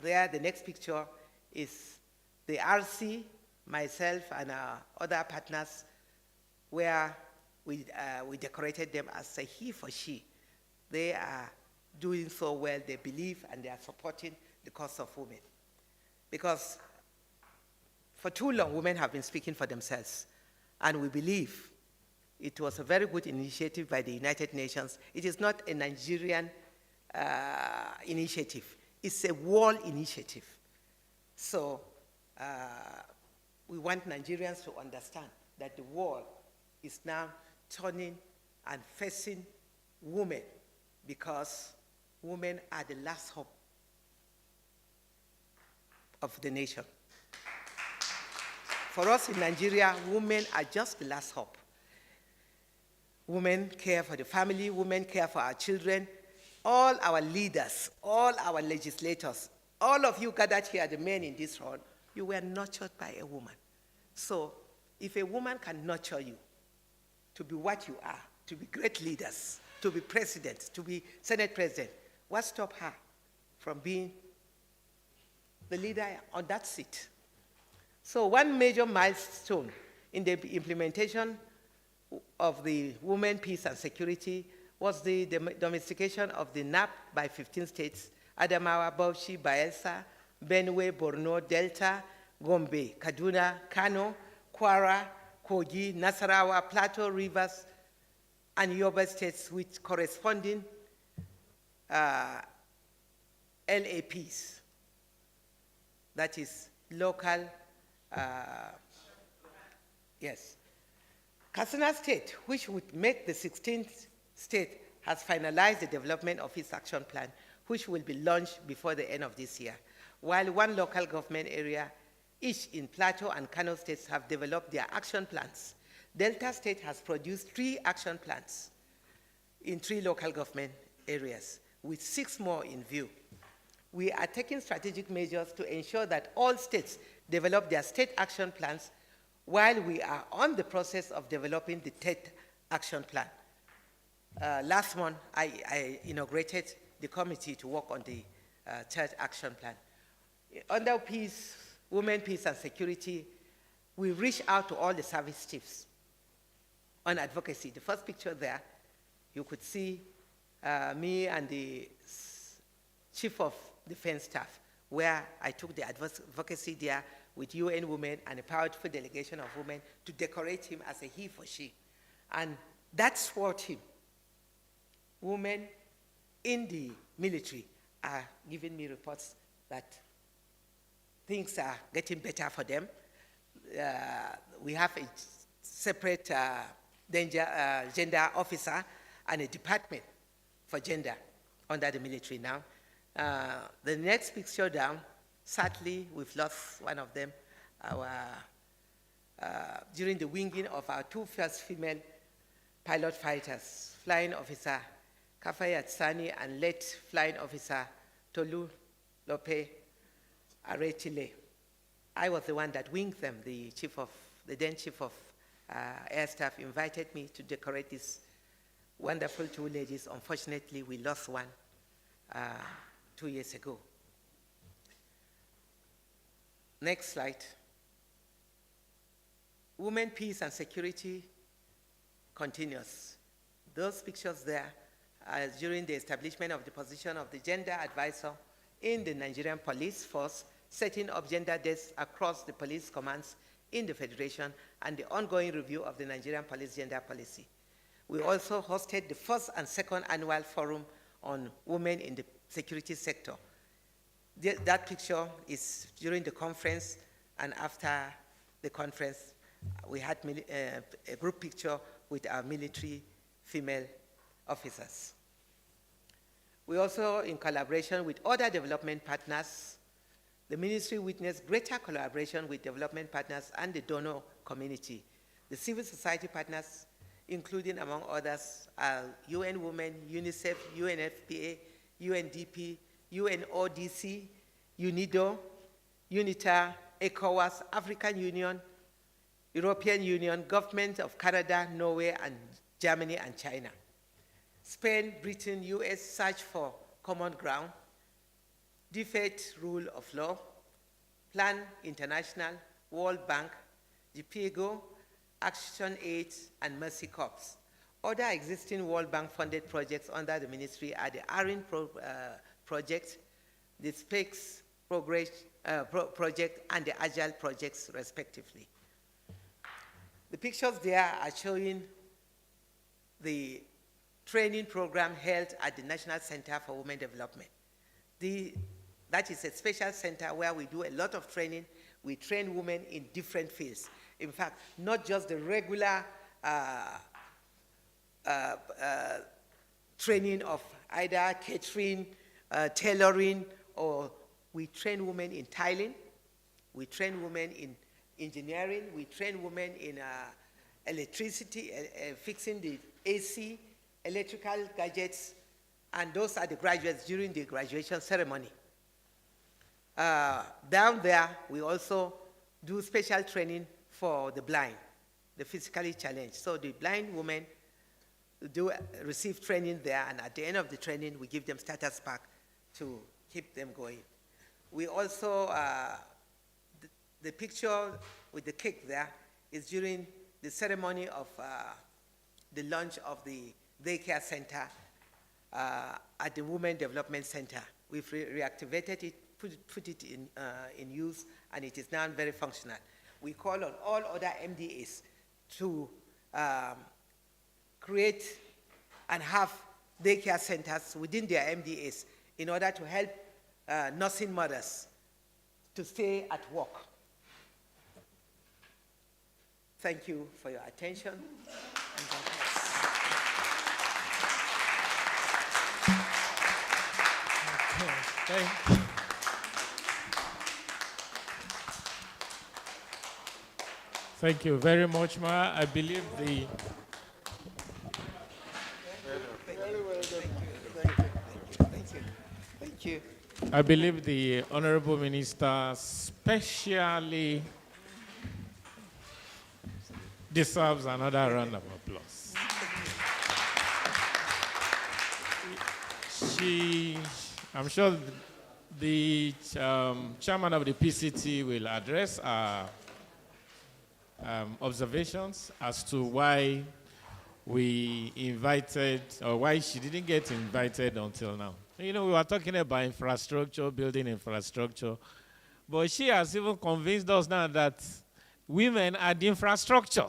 There, the next picture is the RC, myself, and our other partners, where we decorated them as a he for she. They are doing so well, they believe, and they are supporting the cause of women. because for too long, women have been speaking for themselves. And we believe it was a very good initiative by the United Nations. It is not a Nigerian initiative. It's a world initiative. So we want Nigerians to understand that the world is now turning and facing women, because women are the last hope of the nation. For us in Nigeria, women are just the last hope. Women care for the family, women care for our children. All our leaders, all our legislators, all of you gathered here, the men in this hall, you were nurtured by a woman. So if a woman can nurture you to be what you are, to be great leaders, to be presidents, to be Senate president, what stopped her from being the leader on that seat? So one major milestone in the implementation of the Women, Peace and Security was the domestication of the NAP by 15 states: Adamawa, Bauchi, Bayelsa, Benue, Borno, Delta, Gombe, Kaduna, Kano, Kwara, Kogi, Nasarawa, Plateau, Rivers, and Yoruba states with corresponding LAPs, that is local, yes. Katsina State, which would make the 16th state, has finalized the development of its action plan, which will be launched before the end of this year, while one local government area, each in Plateau and Kano states, have developed their action plans. Delta State has produced 3 action plans in 3 local government areas, with 6 more in view. We are taking strategic measures to ensure that all states develop their state action plans, while we are on the process of developing the 10th action plan. Last month, I inaugurated the committee to work on the 3rd action plan. Under peace, women, peace and security, we reach out to all the service chiefs on advocacy. The first picture there, you could see me and the chief of defense staff, where I took the advocacy there with UN Women and a powerful delegation of women to decorate him as a he for she. And that swore him. Women in the military are giving me reports that things are getting better for them. We have a separate gender officer and a department for gender under the military now. The next picture down, sadly, we've lost one of them during the winging of our 2 first female pilot fighters, Flying Officer Kafayat Sani and late Flying Officer Tolu Lope Aretile. I was the one that winged them. The then chief of air staff invited me to decorate these wonderful 2 ladies. Unfortunately, we lost one 2 years ago. Next slide. Women, peace and security continues. Those pictures there are during the establishment of the position of the gender advisor in the Nigerian police force, setting up gender desks across the police commands in the Federation, and the ongoing review of the Nigerian police gender policy. We also hosted the 1st and 2nd annual forum on women in the security sector. That picture is during the conference, and after the conference, we had a group picture with our military female officers. We also, in collaboration with other development partners, the ministry witnessed greater collaboration with development partners and the donor community. The civil society partners, including among others, are UN Women, UNICEF, UNFPA, UNDP, UNODC, UNIDO, UNITA, ECOWAS, African Union, European Union, governments of Canada, Norway, and Germany and China. Spain, Britain, US search for common ground, defeat rule of law, Plan International, World Bank, GPEGO, Action Aid, and Mercy Corps. Other existing World Bank funded projects under the ministry are the ARIN project, the SPECS project and the Agile projects, respectively. The pictures there are showing the training program held at the National Center for Women Development. That is a special center where we do a lot of training. We train women in different fields. In fact, not just the regular training of either catering, tailoring, or we train women in tiling, we train women in engineering, we train women in electricity, fixing the AC, electrical gadgets, and those are the graduates during the graduation ceremony. Down there, we also do special training for the blind, the physically challenged. So the blind women do receive training there, and at the end of the training, we give them status pack to keep them going. We also, the picture with the cake there is during the ceremony of the launch of the daycare center at the Women Development Center. We've reactivated it, put it in use, and it is now very functional. We call on all other MDAs to create and have daycare centers within their MDAs in order to help nursing mothers to stay at work. Thank you for your attention. Thank you very much, Ma. I believe the Thank you. I believe the Honourable Minister specially deserves another round of applause. I'm sure the chairman of the PCT will address our observations as to why we invited, or why she didn't get invited until now. You know, we were talking about infrastructure, building infrastructure, but she has even convinced us now that women are the infrastructure.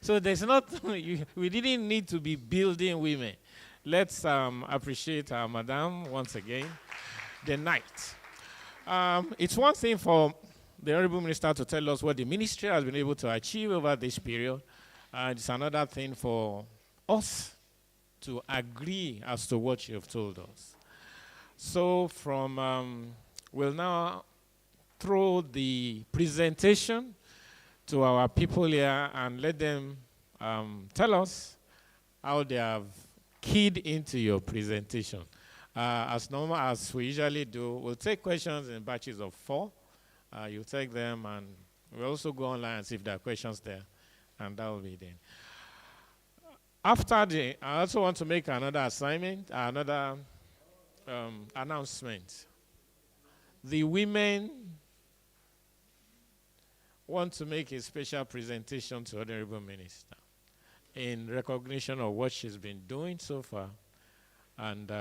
So there's not, we didn't need to be building women. Let's appreciate our madam once again. The night. It's one thing for the Honourable Minister to tell us what the ministry has been able to achieve over this period. It's another thing for us to agree as to what you've told us. So we'll now throw the presentation to our people here and let them tell us how they have keyed into your presentation. As normal as we usually do, we'll take questions in batches of 4. You take them, and we'll also go online and see if there are questions there, and that will be then. I also want to make another assignment, another announcement. The women want to make a special presentation to Honourable Minister in recognition of what she's been doing so far. And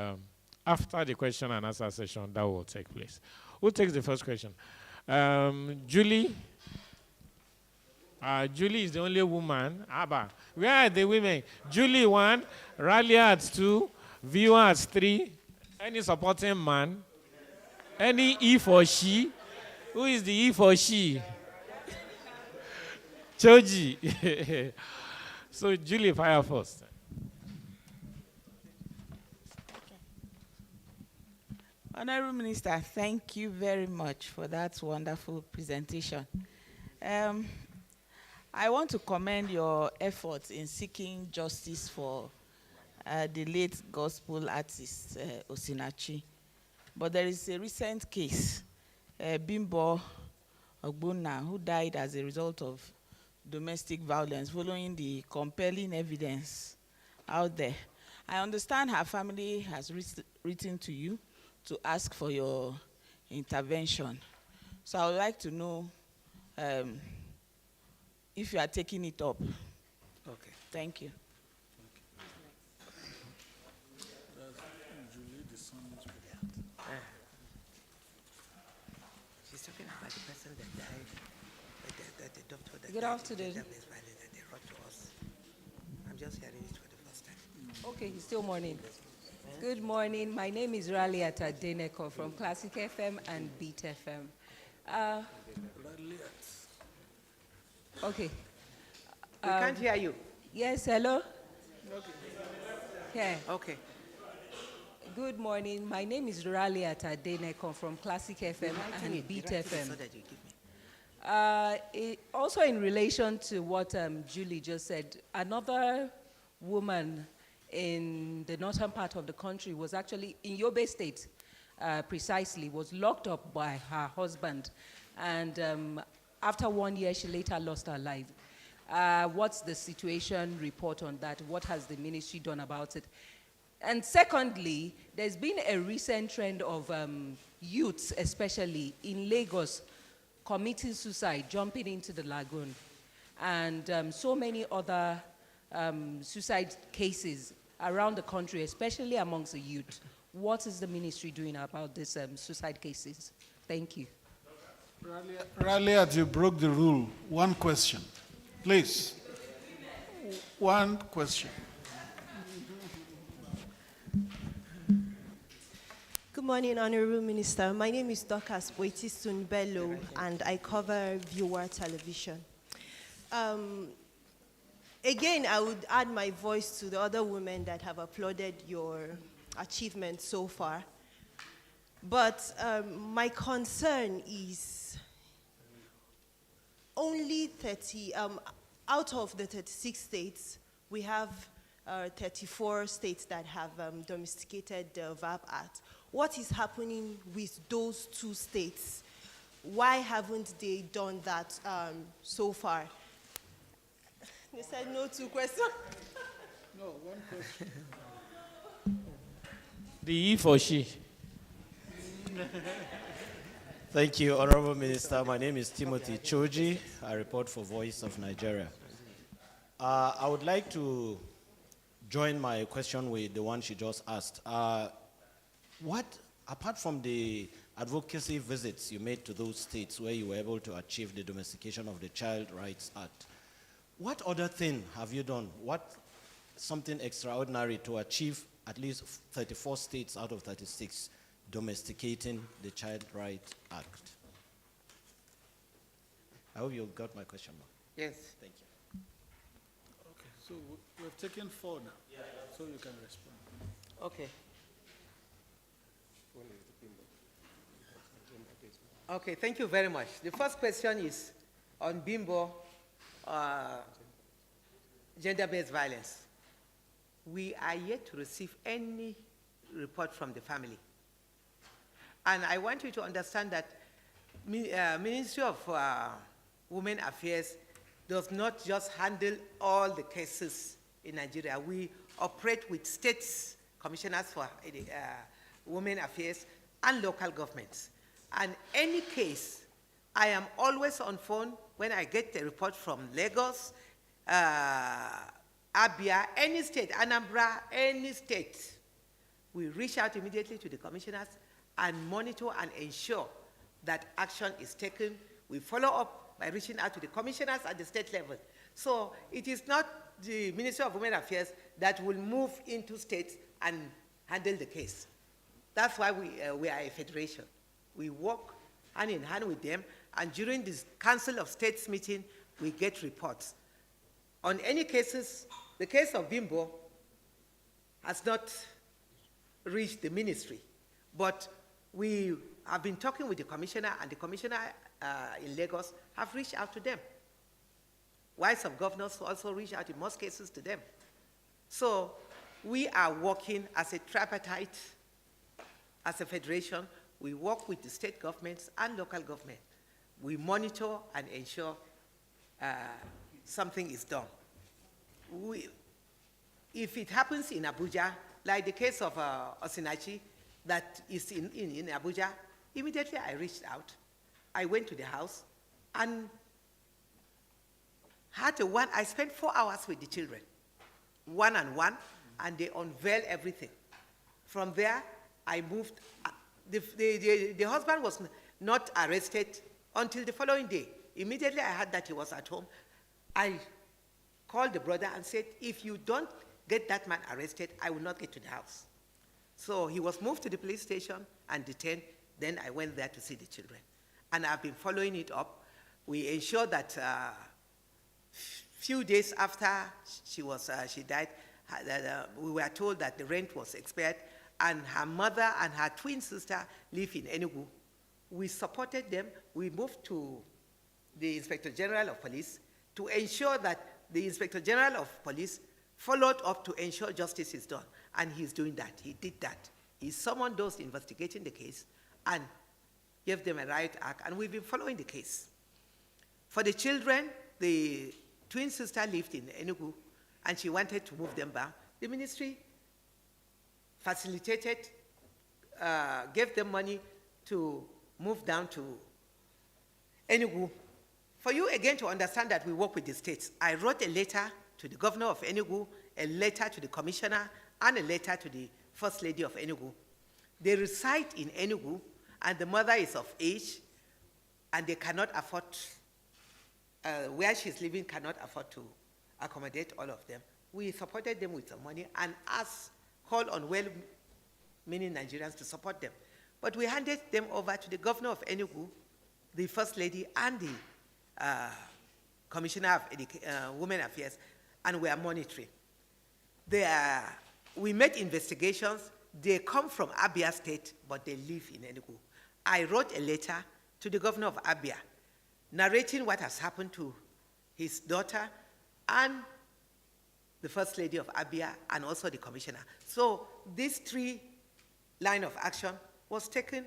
after the question and answer session, that will take place. Who takes the first question? Julie? Julie is the only woman. Abba. Where are the women? Julie 1, Ralia at 2, Viewer at 3. Any supporting man? Any E for she? Who is the E for she? Choji. So Julie, fire first. Honourable Minister, thank you very much for that wonderful presentation. I want to commend your efforts in seeking justice for the late gospel artist, Osinachi. But there is a recent case, Bimbo Ogbonna, who died as a result of domestic violence following the compelling evidence out there. I understand her family has written to you to ask for your intervention. So I would like to know if you are taking it up. Okay. Thank you. Good afternoon. Gender-based violence that they brought to us. I'm just hearing it for the first time. Okay, it's still morning. Good morning. My name is Raliat Adeneko from Classic FM and Beat FM. Okay. We can't hear you. Yes, hello? Yeah. Okay. Good morning. My name is Raliat Adeneko from Classic FM and Beat FM. So that you give me. Also in relation to what Julie just said, another woman in the northern part of the country was actually in Yobe State, precisely, was locked up by her husband. And after 1 year, she later lost her life. What's the situation report on that? What has the ministry done about it? And secondly, there's been a recent trend of youths, especially in Lagos, committing suicide, jumping into the lagoon, and so many other suicide cases around the country, especially amongst the youth. What is the ministry doing about these suicide cases? Thank you. Raliat, you broke the rule. One question. Please. One question. Good morning, Honourable Minister. My name is Dorcas Boitisun-Bello, and I cover Viewer Television. Again, I would add my voice to the other women that have applauded your achievements so far. But my concern is only 30, out of the 36 states, we have 34 states that have domesticated the VAP Act. What is happening with those 2 states? Why haven't they done that so far? You said no 2 questions. No, one question. The he for she. Thank you, Honourable Minister. My name is Timothy Choji. I report for Voice of Nigeria. I would like to join my question with the one she just asked. What, apart from the advocacy visits you made to those states where you were able to achieve the domestication of the Child Rights Act, what other thing have you done? What something extraordinary to achieve at least 34 states out of 36 domesticating the Child Rights Act? I hope you got my question, ma'am. Yes. Thank you. Okay, so we've taken 4 now, so you can respond. Okay. Okay, thank you very much. The first question is on Bimbo, gender-based violence. We are yet to receive any report from the family. And I want you to understand that Ministry of Women Affairs does not just handle all the cases in Nigeria. We operate with states, commissioners for women affairs, and local governments. And any case, I am always on phone when I get a report from Lagos, Abia, any state, Anambra, any state. We reach out immediately to the commissioners and monitor and ensure that action is taken. We follow up by reaching out to the commissioners at the state level. So it is not the Ministry of Women Affairs that will move into states and handle the case. That's why we are a federation. We work hand in hand with them, and during this Council of States meeting, we get reports. On any cases, the case of Bimbo has not reached the ministry, but we have been talking with the commissioner, and the commissioner in Lagos have reached out to them. Wives of governors also reach out in most cases to them. So we are working as a tripartite, as a federation. We work with the state governments and local government. We monitor and ensure something is done. If it happens in Abuja, like the case of Osinachi that is in Abuja, immediately I reached out. I went to the house and I spent 4 hours with the children, one-on-one, and they unveiled everything. From there, I moved. The husband was not arrested until the following day. Immediately I heard that he was at home. I called the brother and said, if you don't get that man arrested, I will not get to the house. So he was moved to the police station and detained. Then I went there to see the children. And I've been following it up. We ensured that few days after she died, we were told that the rent was expired, and her mother and her twin sister live in Enugu. We supported them. We moved to the Inspector General of Police to ensure that the Inspector General of Police followed up to ensure justice is done. And he's doing that. He did that. He summoned those investigating the case and gave them a riot act, and we've been following the case. For the children, the twin sister lived in Enugu, and she wanted to move them back. The ministry facilitated, gave them money to move down to Enugu. For you again to understand that we work with the states, I wrote a letter to the governor of Enugu, a letter to the commissioner, and a letter to the first lady of Enugu. They reside in Enugu, and the mother is of age, and they cannot afford, where she's living cannot afford to accommodate all of them. We supported them with some money and called on well-meaning Nigerians to support them. But we handed them over to the governor of Enugu, the first lady, and the commissioner of women affairs, and we are monitoring. We made investigations. They come from Abia State, but they live in Enugu. I wrote a letter to the governor of Abia, narrating what has happened to his daughter and the first lady of Abia, and also the commissioner. So this 3 line of action was taken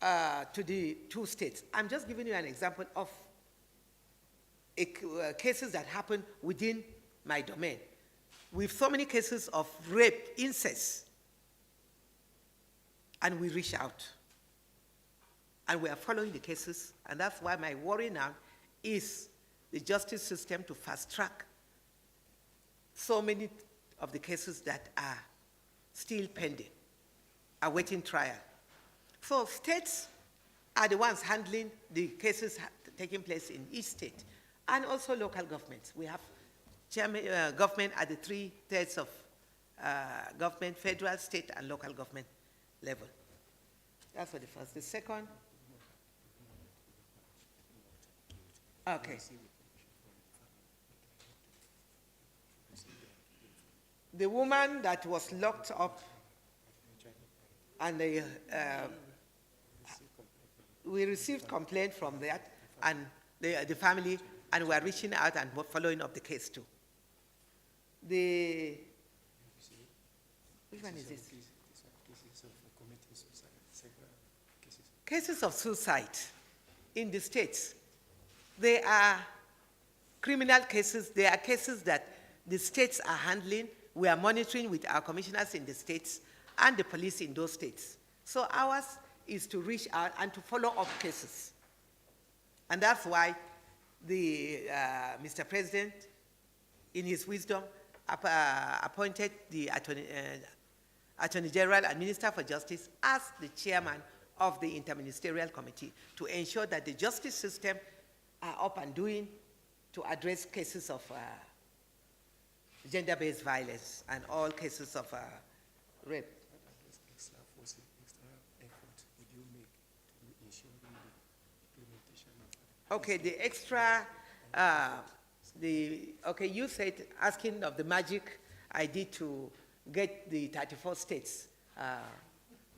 to the 2 states. I'm just giving you an example of cases that happen within my domain. We have so many cases of rape, incest, and we reach out. And we are following the cases, and that's why my worry now is the justice system to fast-track so many of the cases that are still pending, awaiting trial. So states are the ones handling the cases taking place in each state, and also local governments. We have government at the 3 tiers of government, federal, state, and local government level. That's for the first. The second, okay. The woman that was locked up, and we received complaint from that, and the family, and we are reaching out and following up the case too. Which one is this? Cases of suicide in the states. They are criminal cases. They are cases that the states are handling. We are monitoring with our commissioners in the states and the police in those states. So ours is to reach out and to follow up cases. And that's why Mr. President, in his wisdom, appointed the Attorney General and Minister for Justice as the chairman of the Interministerial Committee to ensure that the justice system are up and doing to address cases of gender-based violence and all cases of rape. Extra effort would you make to ensure the implementation of Okay, the extra, okay, you said asking of the magic I did to get the 34 states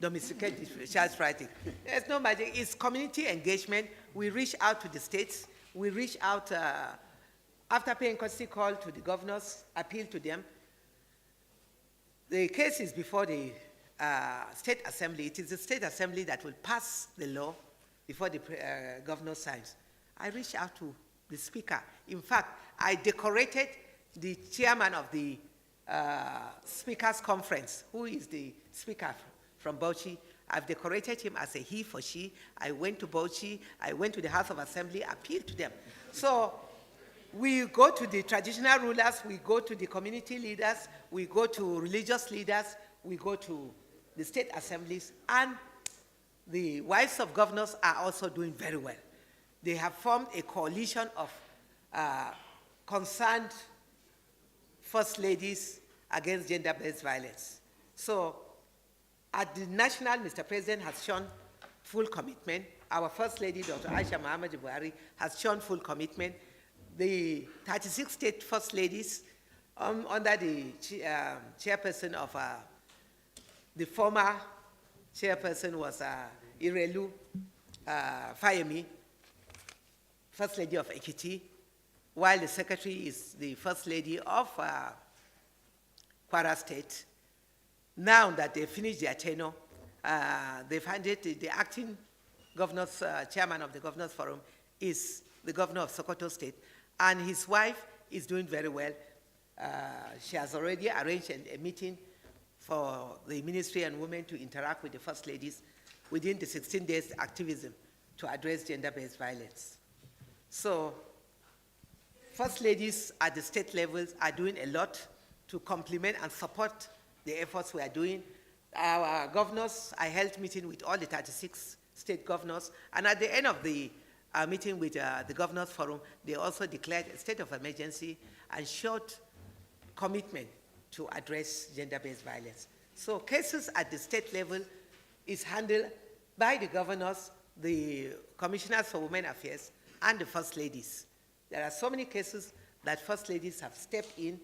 domesticated child writing. There's no magic. It's community engagement. We reach out to the states. We reach out after paying courtesy call to the governors, appeal to them. The case is before the State Assembly. It is the State Assembly that will pass the law before the governor signs. I reached out to the speaker. In fact, I decorated the chairman of the speakers conference, who is the speaker from Bauchi. I've decorated him as a he for she. I went to Bauchi, I went to the House of Assembly, appealed to them. So we go to the traditional rulers, we go to the community leaders, we go to religious leaders, we go to the state assemblies, and the wives of governors are also doing very well. They have formed a coalition of concerned first ladies against gender-based violence. So at the national, Mr. President has shown full commitment. Our First Lady, Dr. Aisha Muhammad Buhari, has shown full commitment. The 36 state First Ladies, under the chairperson of the former chairperson was Irelu Fayemi, First Lady of Ekiti, while the secretary is the First Lady of Kwara State. Now that they finished their tenure, they've handed the acting governor's chairman of the Governors Forum is the governor of Sokoto State, and his wife is doing very well. She has already arranged a meeting for the Ministry and Women to interact with the First Ladies within the 16 days activism to address gender-based violence. So, First Ladies at the state levels are doing a lot to complement and support the efforts we are doing. Our governors, I held meeting with all the 36 state governors, and at the end of the meeting with the Governors Forum, they also declared a state of emergency and showed commitment to address gender-based violence. So cases at the state level is handled by the governors, the commissioners for women affairs, and the First Ladies. There are so many cases that First Ladies have stepped in,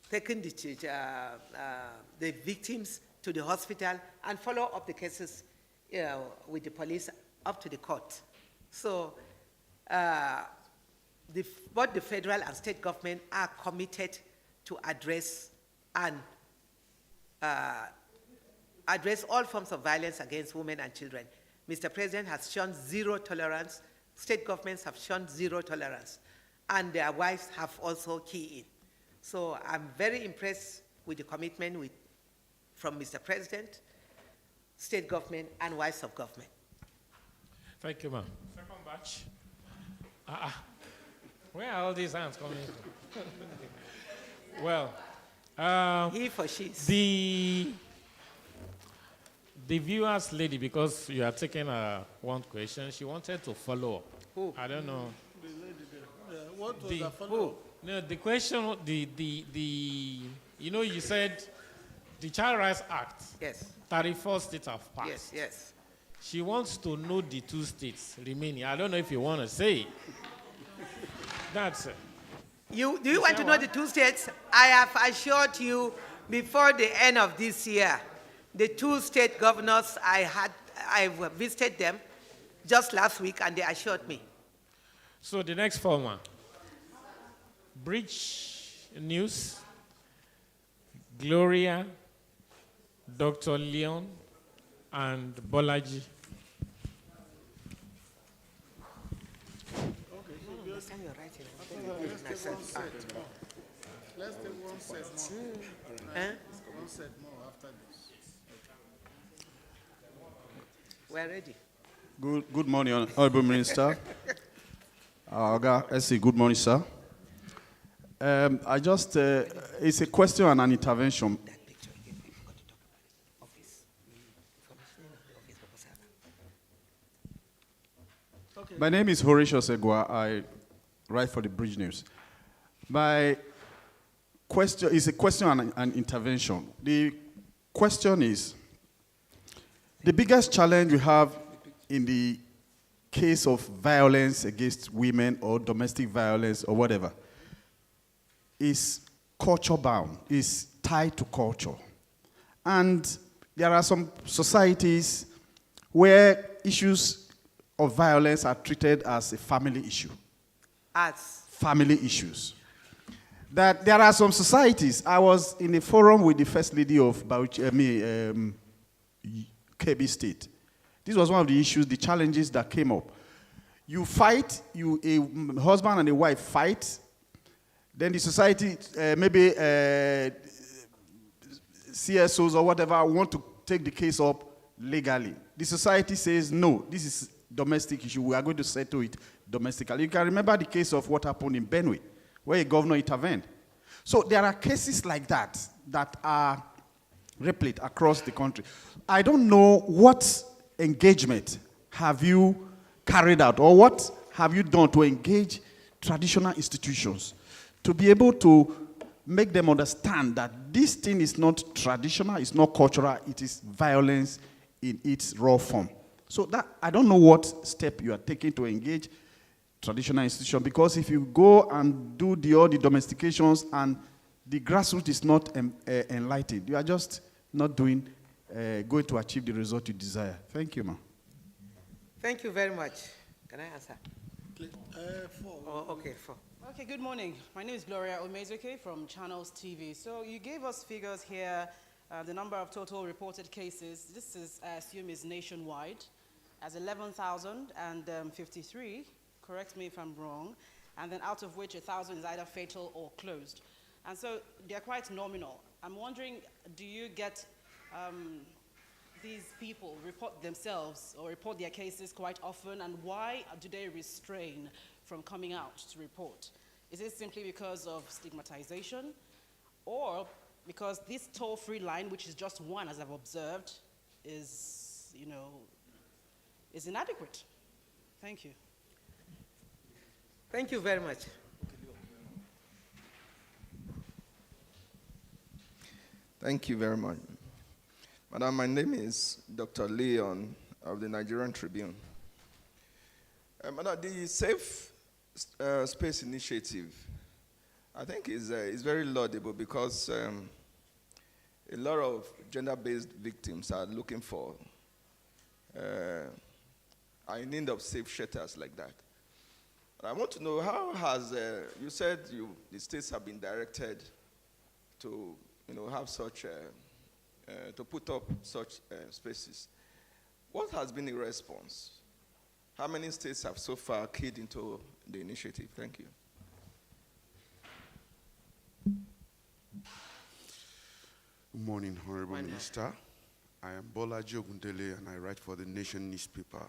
taken the victims to the hospital, and follow up the cases with the police up to the court. So both the federal and state government are committed to address and address all forms of violence against women and children. Mr. President has shown zero tolerance. State governments have shown zero tolerance, and their wives have also keyed in. So I'm very impressed with the commitment from Mr. President, state government, and wives of government. Thank you, ma'am. Second batch. Where are all these hands coming from? Well, he for she's. The viewers lady, because you are taking one question, she wanted to follow up. Who? I don't know. The lady there. What was the follow-up? No, the question, you know, you said the Child Rights Act. Yes. 34 states have passed. Yes, yes. She wants to know the 2 states remaining. I don't know if you want to say it. That's it. Do you want to know the 2 states? I have assured you before the end of this year, the 2 state governors, I visited them just last week, and they assured me. So the next format, Bridge News, Gloria, Dr. Leon, and Bolaji. Let's take one set more. One set more after this. We're ready. Good morning, Honourable Minister. Good morning, sir. I just, it's a question and an intervention. Okay. My name is Horatius Egwa. I write for the Bridge News. My question is a question and an intervention. The question is, the biggest challenge we have in the case of violence against women or domestic violence or whatever is culture bound, is tied to culture. And there are some societies where issues of violence are treated as a family issue. As? Family issues. That there are some societies, I was in a forum with the First Lady of Kebbi State. This was one of the issues, the challenges that came up. You fight, a husband and a wife fight, then the society, maybe CSOs or whatever, want to take the case up legally. The society says, no, this is domestic issue. We are going to settle it domestically. You can remember the case of what happened in Benue, where a governor intervened. So there are cases like that that are replete across the country. I don't know what engagement have you carried out or what have you done to engage traditional institutions to be able to make them understand that this thing is not traditional, it's not cultural, it is violence in its raw form. So that I don't know what step you are taking to engage traditional institutions, because if you go and do all the domestications and the grassroots is not enlightened, you are just not going to achieve the result you desire. Thank you, ma'am. Thank you very much. Can I answer? Four. Oh, okay, four. Okay, good morning. My name is Gloria Omezuke from Channels TV. So you gave us figures here, the number of total reported cases. This is, I assume, is nationwide, as 11,053. Correct me if I'm wrong. And then out of which 1,000 is either fatal or closed. And so they're quite nominal. I'm wondering, do you get these people report themselves or report their cases quite often, and why do they restrain from coming out to report? Is it simply because of stigmatization, or because this toll-free line, which is just one, as I've observed, is, is inadequate? Thank you. Thank you very much. Thank you very much. Madam, my name is Dr. Leon of the Nigerian Tribune. Madam, the Safe Space Initiative, I think is very laudable, because a lot of gender-based victims are looking for, are in need of safe shelters like that. I want to know, how has, you said the states have been directed to have such, to put up such spaces. What has been the response? How many states have so far keyed into the initiative? Thank you. Good morning, Honourable Minister. I am Bolaji Ogundele, and I write for the Nation newspaper.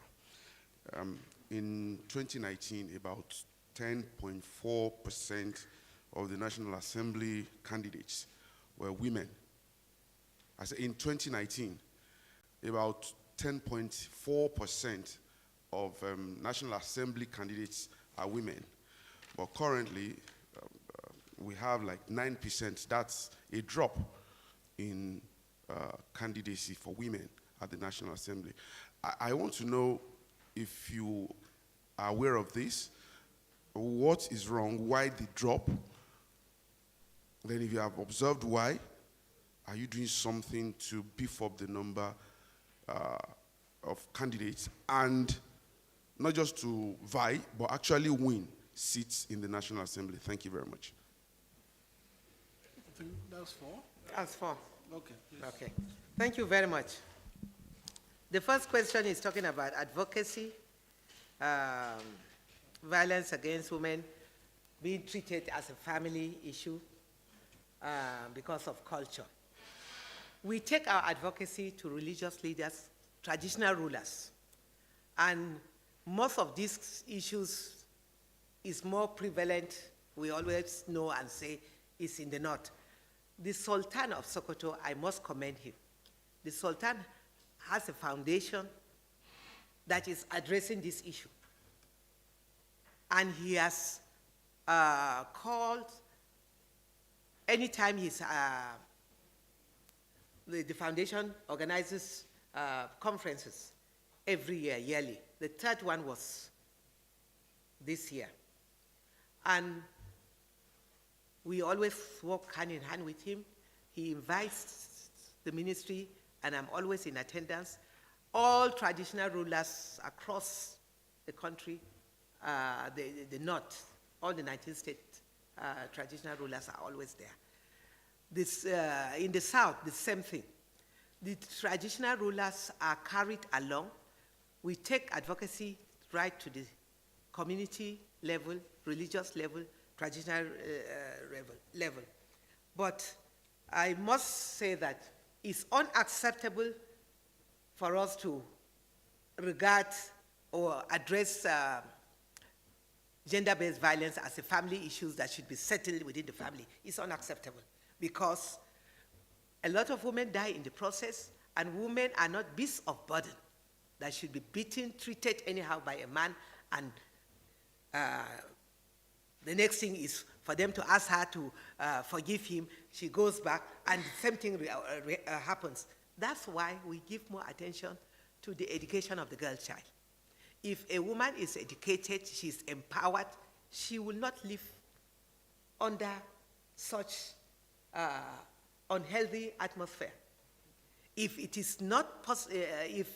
In 2019, about 10.4% of the National Assembly candidates were women. I said in 2019, about 10.4% of National Assembly candidates are women. But currently, we have like 9%. That's a drop in candidacy for women at the National Assembly. I want to know if you are aware of this, what is wrong, why the drop? Then if you have observed why, are you doing something to beef up the number of candidates, and not just to vie, but actually win seats in the National Assembly? Thank you very much. I think that's four. That's four. Okay, please. Okay. Thank you very much. The first question is talking about advocacy, violence against women being treated as a family issue because of culture. We take our advocacy to religious leaders, traditional rulers, and most of these issues is more prevalent, we always know and say, is in the north. The Sultan of Sokoto, I must commend him. The Sultan has a foundation that is addressing this issue. And he has called, anytime the foundation organizes conferences every year, yearly. The third one was this year. And we always work hand in hand with him. He invites the ministry, and I'm always in attendance. All traditional rulers across the country, the north, all the 19 state traditional rulers are always there. This, in the south, the same thing. The traditional rulers are carried along. We take advocacy right to the community level, religious level, traditional level. But I must say that it's unacceptable for us to regard or address gender-based violence as a family issue that should be settled within the family. It's unacceptable because a lot of women die in the process, and women are not beasts of burden that should be beaten, treated anyhow by a man, and The next thing is for them to ask her to forgive him. She goes back, and the same thing happens. That's why we give more attention to the education of the girl child. If a woman is educated, she's empowered, she will not live under such unhealthy atmosphere. If it is not if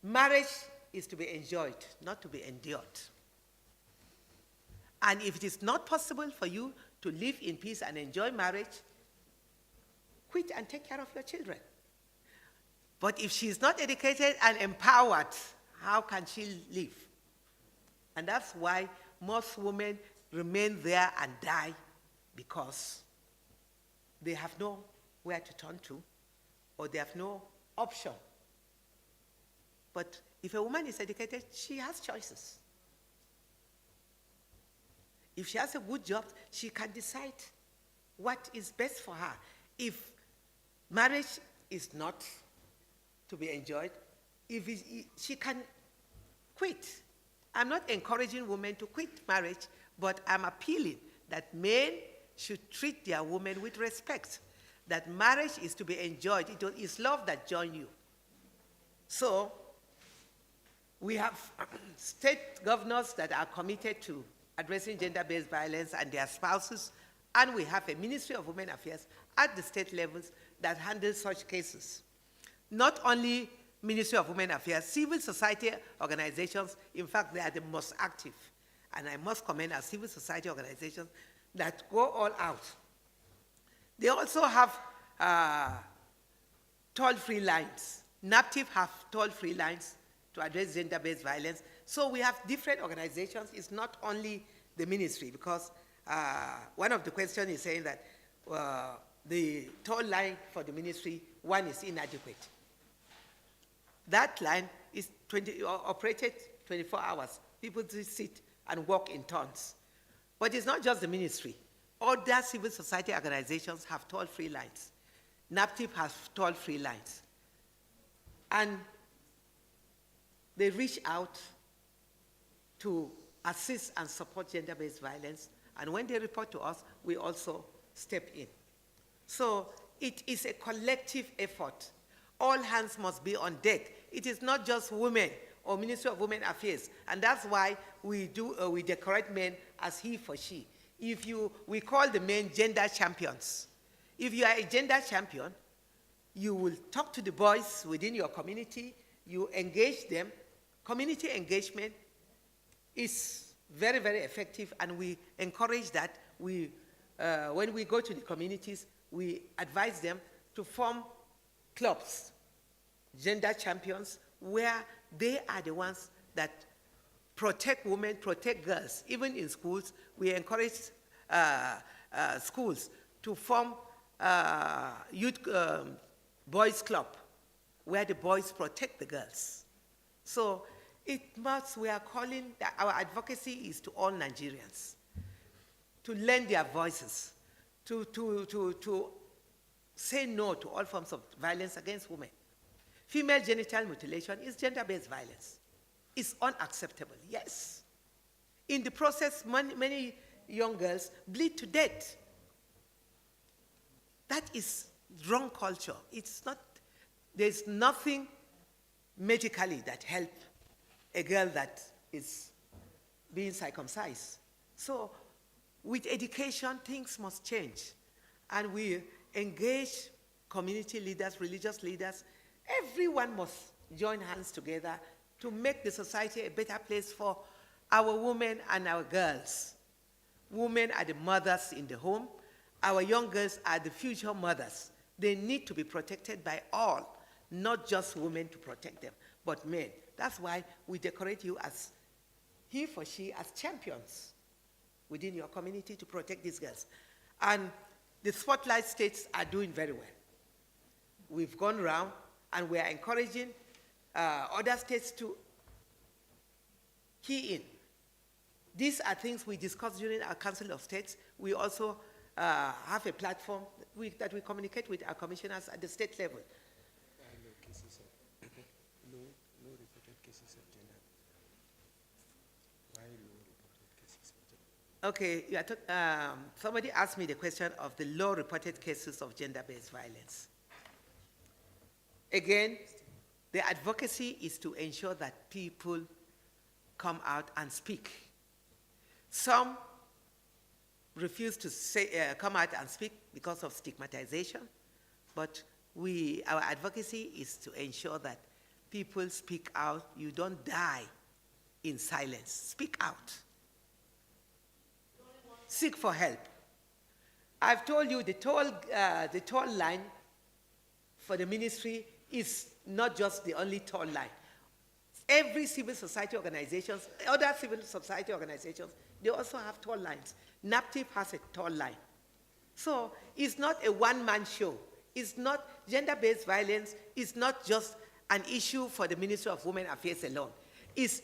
marriage is to be enjoyed, not to be endured, and if it is not possible for you to live in peace and enjoy marriage, quit and take care of your children. But if she is not educated and empowered, how can she live? And that's why most women remain there and die, because they have nowhere to turn to, or they have no option. But if a woman is educated, she has choices. If she has a good job, she can decide what is best for her. If marriage is not to be enjoyed, she can quit. I'm not encouraging women to quit marriage, but I'm appealing that men should treat their women with respect, that marriage is to be enjoyed. It is love that joins you. So we have state governors that are committed to addressing gender-based violence and their spouses, and we have a Ministry of Women Affairs at the state levels that handles such cases. Not only Ministry of Women Affairs, civil society organizations, in fact, they are the most active. And I must commend our civil society organizations that go all out. They also have toll-free lines. NAPTIP have toll-free lines to address gender-based violence. So we have different organizations. It's not only the ministry, because one of the questions is saying that the toll line for the ministry, one is inadequate. That line is operated 24 hours. People just sit and walk in turns. But it's not just the ministry. Other civil society organizations have toll-free lines. NAPTIP has toll-free lines. And they reach out to assist and support gender-based violence. And when they report to us, we also step in. So it is a collective effort. All hands must be on deck. It is not just women or Ministry of Women Affairs. And that's why we decorate men as he for she. We call the men gender champions. If you are a gender champion, you will talk to the boys within your community, you engage them. Community engagement is very, very effective, and we encourage that. When we go to the communities, we advise them to form clubs, gender champions, where they are the ones that protect women, protect girls. Even in schools, we encourage schools to form youth boys club, where the boys protect the girls. So we are calling that our advocacy is to all Nigerians, to lend their voices, to say no to all forms of violence against women. Female genital mutilation is gender-based violence. It's unacceptable, yes. In the process, many young girls bleed to death. That is wrong culture. There's nothing medically that helps a girl that is being circumcised. So with education, things must change. And we engage community leaders, religious leaders. Everyone must join hands together to make the society a better place for our women and our girls. Women are the mothers in the home. Our young girls are the future mothers. They need to be protected by all, not just women to protect them, but men. That's why we decorate you as he for she, as champions within your community to protect these girls. And the spotlight states are doing very well. We've gone around and we are encouraging other states to key in. These are things we discussed during our Council of States. We also have a platform that we communicate with our commissioners at the state level. No reported cases of gender. Why no reported cases of gender? Okay, somebody asked me the question of the low reported cases of gender-based violence. Again, the advocacy is to ensure that people come out and speak. Some refuse to come out and speak because of stigmatization, but our advocacy is to ensure that people speak out. You don't die in silence. Speak out. Seek for help. I've told you the toll line for the ministry is not just the only toll line. Every civil society organizations, other civil society organizations, they also have toll lines. NAPTIP has a toll line. So it's not a one-man show. It's not, gender-based violence is not just an issue for the Ministry of Women Affairs alone. It's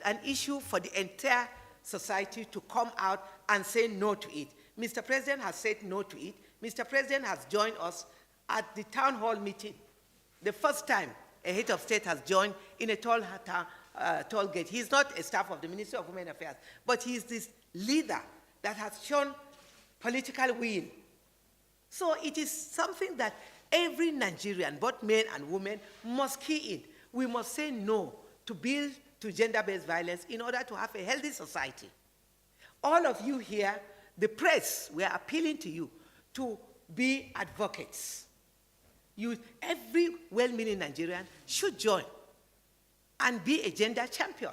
an issue for the entire society to come out and say no to it. Mr. President has said no to it. Mr. President has joined us at the town hall meeting. The first time a head of state has joined in a toll gate. He's not a staff of the Ministry of Women Affairs, but he's this leader that has shown political will. So it is something that every Nigerian, both men and women, must key in. We must say no to gender-based violence in order to have a healthy society. All of you here, the press, we are appealing to you to be advocates. Every well-meaning Nigerian should join and be a gender champion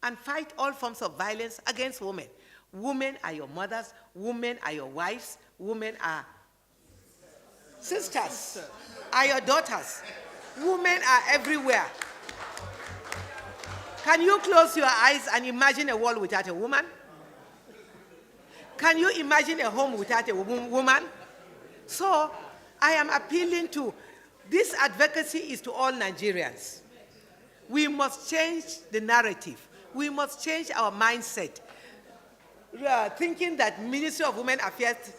and fight all forms of violence against women. Women are your mothers, women are your wives, women are sisters, are your daughters. Women are everywhere. Can you close your eyes and imagine a world without a woman? Can you imagine a home without a woman? So I am appealing to, this advocacy is to all Nigerians. We must change the narrative. We must change our mindset. Thinking that Ministry of Women Affairs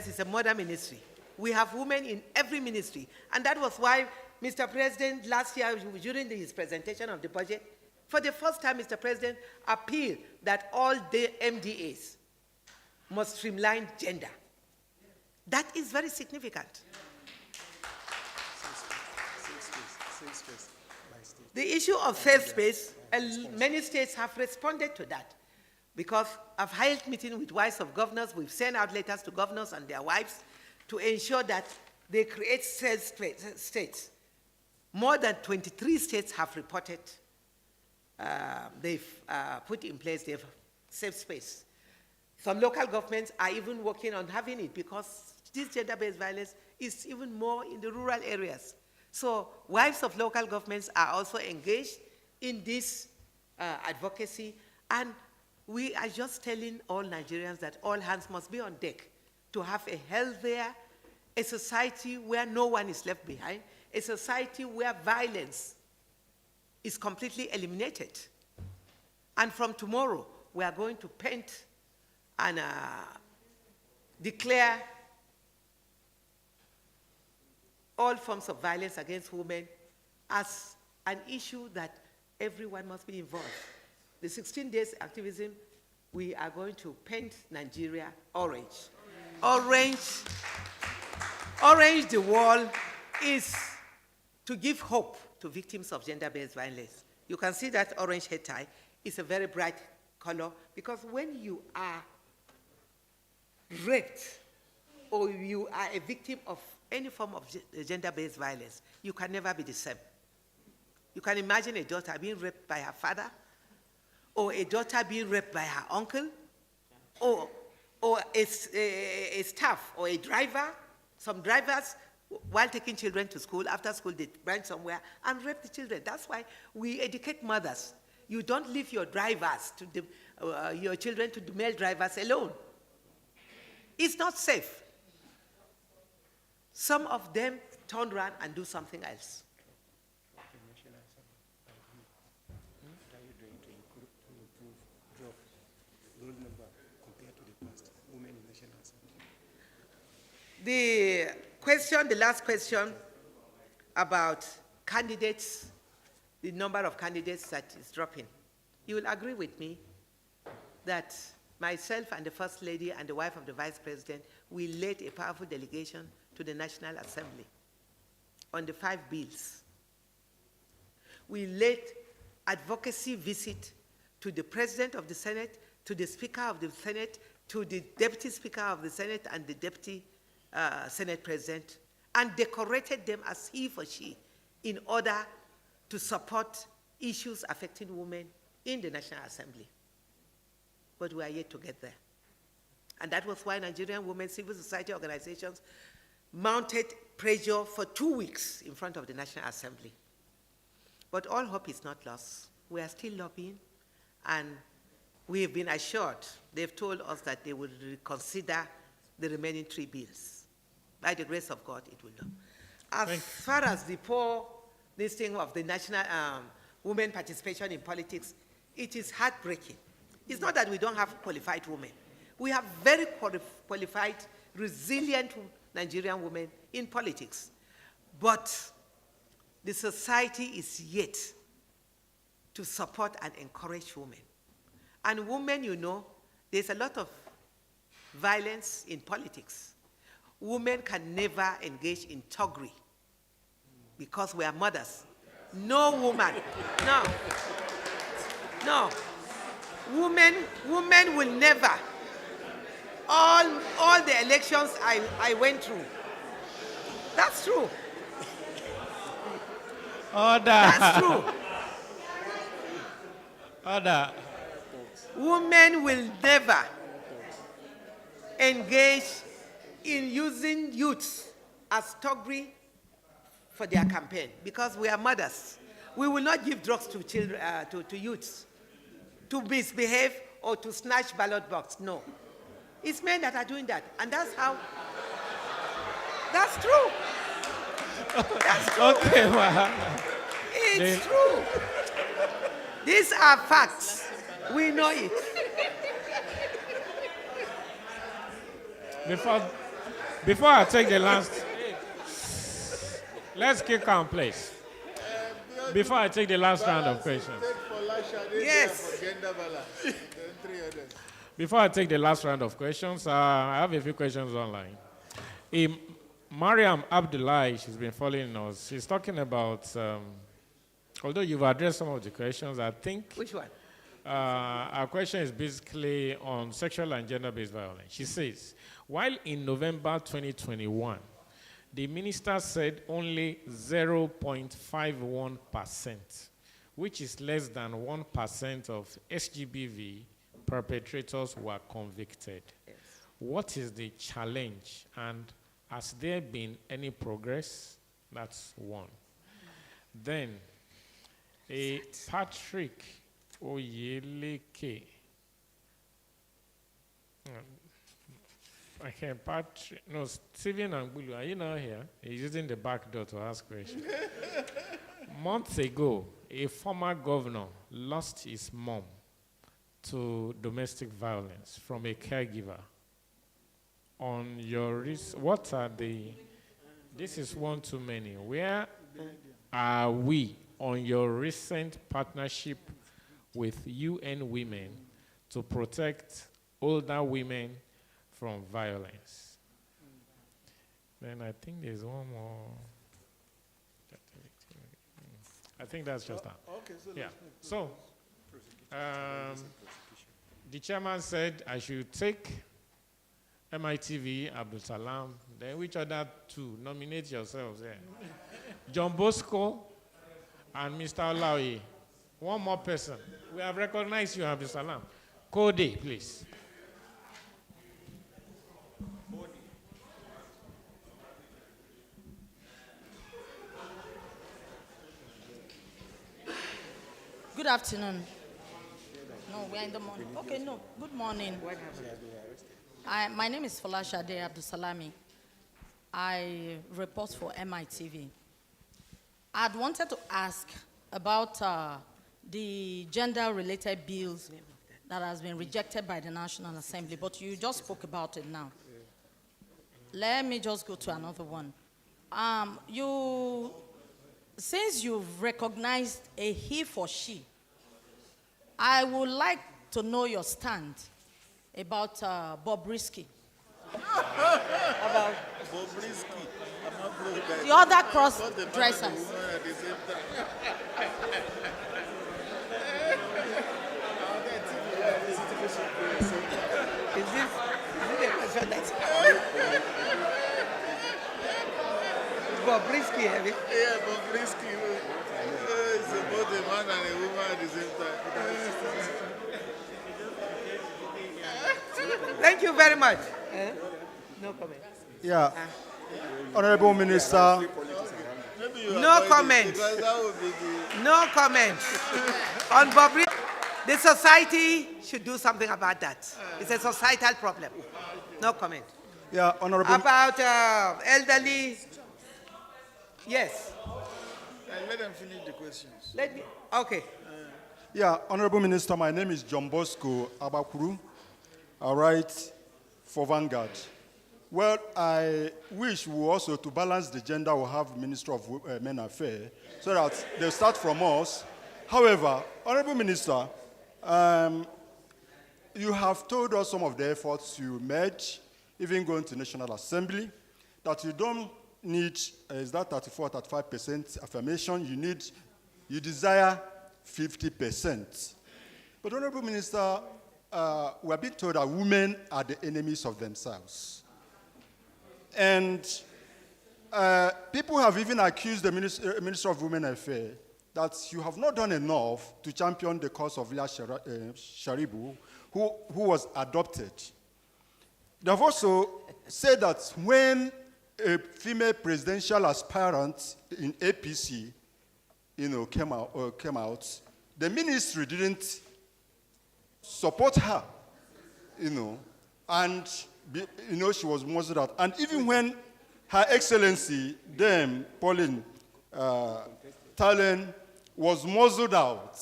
is a modern ministry. We have women in every ministry. And that was why Mr. President, last year during his presentation of the budget, for the first time, Mr. President appealed that all the MDAs must streamline gender. That is very significant. The issue of safe space, many states have responded to that because I've held meetings with wives of governors. We've sent out letters to governors and their wives to ensure that they create safe states. More than 23 states have reported they've put in place their safe space. Some local governments are even working on having it because this gender-based violence is even more in the rural areas. So wives of local governments are also engaged in this advocacy, and we are just telling all Nigerians that all hands must be on deck to have a healthier, a society where no one is left behind, a society where violence is completely eliminated. And from tomorrow, we are going to paint and declare all forms of violence against women as an issue that everyone must be involved. The 16 days activism, we are going to paint Nigeria orange. Orange the wall is to give hope to victims of gender-based violence. You can see that orange head tie is a very bright color because when you are raped or you are a victim of any form of gender-based violence, you can never be the same. You can imagine a daughter being raped by her father, or a daughter being raped by her uncle, or a staff or a driver. Some drivers, while taking children to school, after school, they run somewhere and rape the children. That's why we educate mothers. You don't leave your drivers, your children to the male drivers alone. It's not safe. Some of them turn around and do something else. The last question about candidates, the number of candidates that is dropping. You will agree with me that myself and the First Lady and the wife of the Vice President, we led a powerful delegation to the National Assembly on the 5 bills. We led advocacy visit to the President of the Senate, to the Speaker of the Senate, to the Deputy Speaker of the Senate and the Deputy Senate President, and decorated them as he or she in order to support issues affecting women in the National Assembly. But we are yet to get there. And that was why Nigerian Women civil society organizations mounted pressure for 2 weeks in front of the National Assembly. But all hope is not lost. We are still lobbying, and we have been assured, they've told us that they will reconsider the remaining 3 bills. By the grace of God, it will do. As far as the poor listing of the national women participation in politics, it is heartbreaking. It's not that we don't have qualified women. We have very qualified, resilient Nigerian women in politics. But the society is yet to support and encourage women. And women, you know, there's a lot of violence in politics. Women can never engage in thuggery because we are mothers. No woman, no, no. Women will never. All the elections I went through, that's true. Order. That's true. Order. Women will never engage in using youths as thuggery for their campaign because we are mothers. We will not give drugs to children, to youths to misbehave or to snatch ballot box. No. It's men that are doing that. And that's how, that's true. That's true. Okay, well. It's true. These are facts. We know it. Before I take the last, let's keep calm, please. Before I take the last round of questions. Yes. Before I take the last round of questions, I have a few questions online. Mariam Abdullahi, she's been following us. She's talking about, although you've addressed some of the questions, I think. Which one? Our question is basically on sexual and gender-based violence. She says, while in November 2021, the minister said only 0.51%, which is less than 1% of SGBV perpetrators were convicted. Yes. What is the challenge, and has there been any progress? That's one. Then, Patrick Oyeleke. Okay, Patrick. No, Stephen Angbulu, are you not here? He's using the back door to ask questions. Months ago, a former governor lost his mom to domestic violence from a caregiver. On your what are the, this is one too many. Where are we on your recent partnership with UN Women to protect older women from violence? Then I think there's one more. I think that's just that. Okay, so yeah. So, the chairman said I should take MITV, Abdul Salam, then which other two? Nominate yourselves there. John Bosco and Mr. Olaoye. One more person. We have recognized you, Abdul Salam. Cody, please. Good afternoon. No, we're in the morning. Okay, no. Good morning. My name is Folashade Abdusalami. I report for MITV. I'd wanted to ask about the gender-related bills that has been rejected by the National Assembly, but you just spoke about it now. Let me just go to another one. Since you've recognized a he for she, I would like to know your stand about Bob Risky. About Bobrisky. The other cross-dressers. Is this a question that's Bobrisky, have you? Yeah, Bobrisky. It's about a man and a woman at the same time. Thank you very much. No comment. Yeah. Honourable Minister. No comment. No comment. On Bobrisky, the society should do something about that. It's a societal problem. No comment. Yeah, Honourable. About elderly. Yes. Let them finish the questions. Okay. Yeah, Honourable Minister, my name is John Bosco Abakuru. I write for Vanguard. Well, I wish we also, to balance the gender, we'll have Minister of Men Affairs, so that they start from us. However, Honourable Minister, you have told us some of the efforts you made, even going to National Assembly, that you don't need, is that 34, 35% affirmation, you desire 50%. But Honourable Minister, we have been told that women are the enemies of themselves. And people have even accused the Minister of Women Affairs that you have not done enough to champion the cause of Leah Sharibu, who was adopted. They have also said that when a female presidential aspirant in APC, came out, the ministry didn't support her, and she was muzzled out. And even when Her Excellency, then Pauline, Tallen, was muzzled out,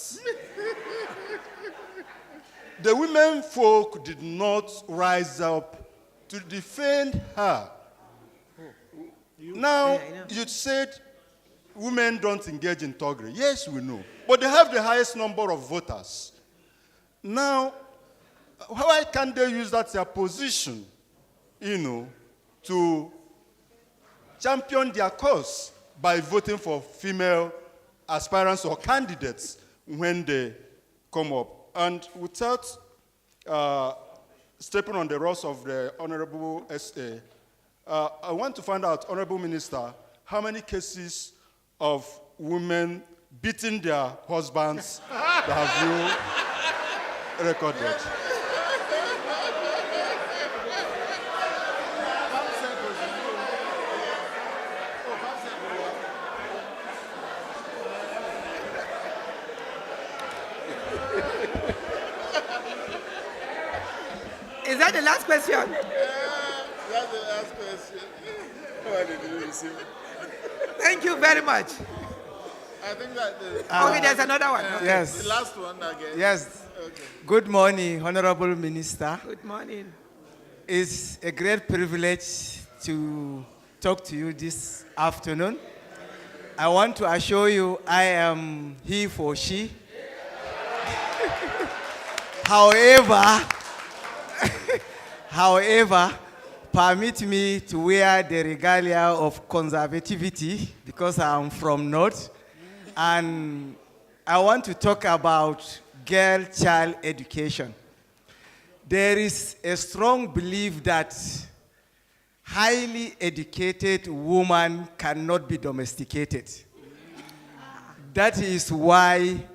the women folk did not rise up to defend her. Now, you said women don't engage in thuggery. Yes, we know. But they have the highest number of voters. Now, why can't they use that their position, to champion their cause by voting for female aspirants or candidates when they come up? And without stepping on the wrath of the Honorable SA, I want to find out, Honorable Minister, how many cases of women beating their husbands that have you recorded? Is that the last question? That's the last question. Why did you receive? Thank you very much. I think that okay, there's another one. Okay. Yes. The last one again. Yes. Okay. Good morning, Honorable Minister. Good morning. It's a great privilege to talk to you this afternoon. I want to assure you I am he for she. However, permit me to wear the regalia of conservativity because I'm from North. And I want to talk about girl-child education. There is a strong belief that highly educated women cannot be domesticated. That is why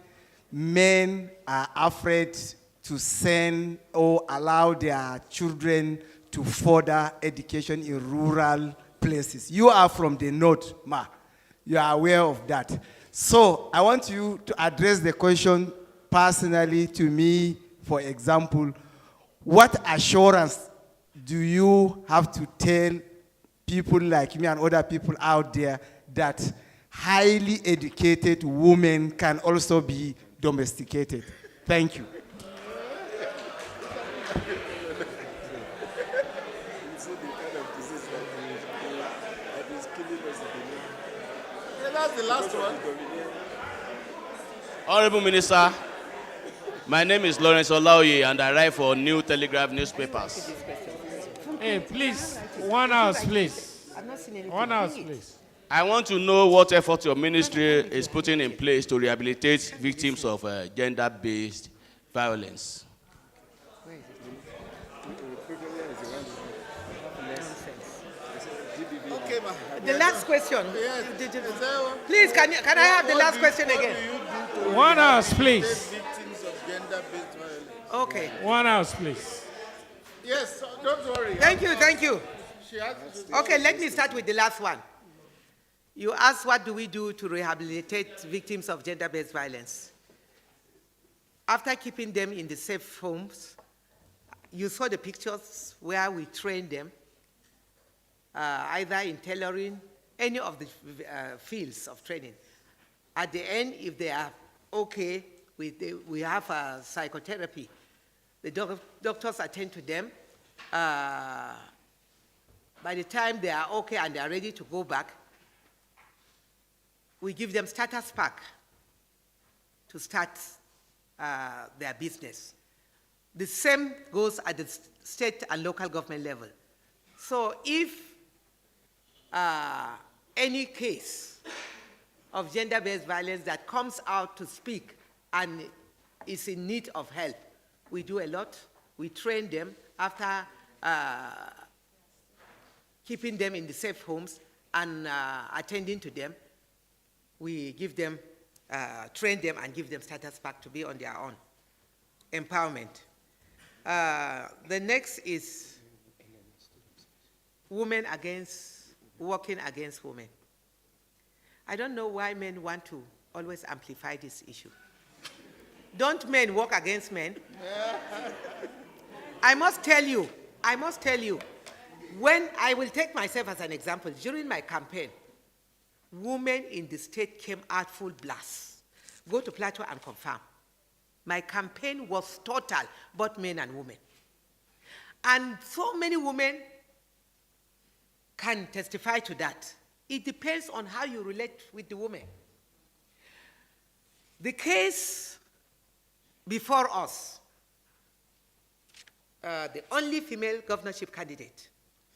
men are afraid to send or allow their children to further education in rural places. You are from the North, Ma. You are aware of that. So I want you to address the question personally to me. For example, what assurance do you have to tell people like me and other people out there that highly educated women can also be domesticated? Thank you. That's the last one. Honourable Minister, My name is Lawrence Olaoye, and I write for New Telegraph newspapers. Hey, please, 1 hour, please. I've not seen anything. 1 hour, please. I want to know what effort your ministry is putting in place to rehabilitate victims of gender-based violence. Okay, ma. The last question. Yes. Please, can I have the last question again? 1 hour, please. Victims of gender-based violence. Okay. 1 hour, please. Yes, don't worry. Thank you, thank you. She has to Okay, let me start with the last one. You asked what do we do to rehabilitate victims of gender-based violence. After keeping them in the safe homes, you saw the pictures where we train them, either in tailoring, any of the fields of training. At the end, if they are okay, we have psychotherapy. The doctors attend to them. By the time they are okay and they are ready to go back, we give them starter pack to start their business. The same goes at the state and local government level. So if any case of gender-based violence that comes out to speak and is in need of help, we do a lot. We train them after keeping them in the safe homes and attending to them. We give them, train them and give them status pack to be on their own. Empowerment. The next is women working against women. I don't know why men want to always amplify this issue. Don't men work against men? I must tell you, when I will take myself as an example, during my campaign, women in the state came out full blast. Go to Plateau and confirm. My campaign was total, both men and women. And so many women can testify to that. It depends on how you relate with the women. The case before us, the only female governorship candidate,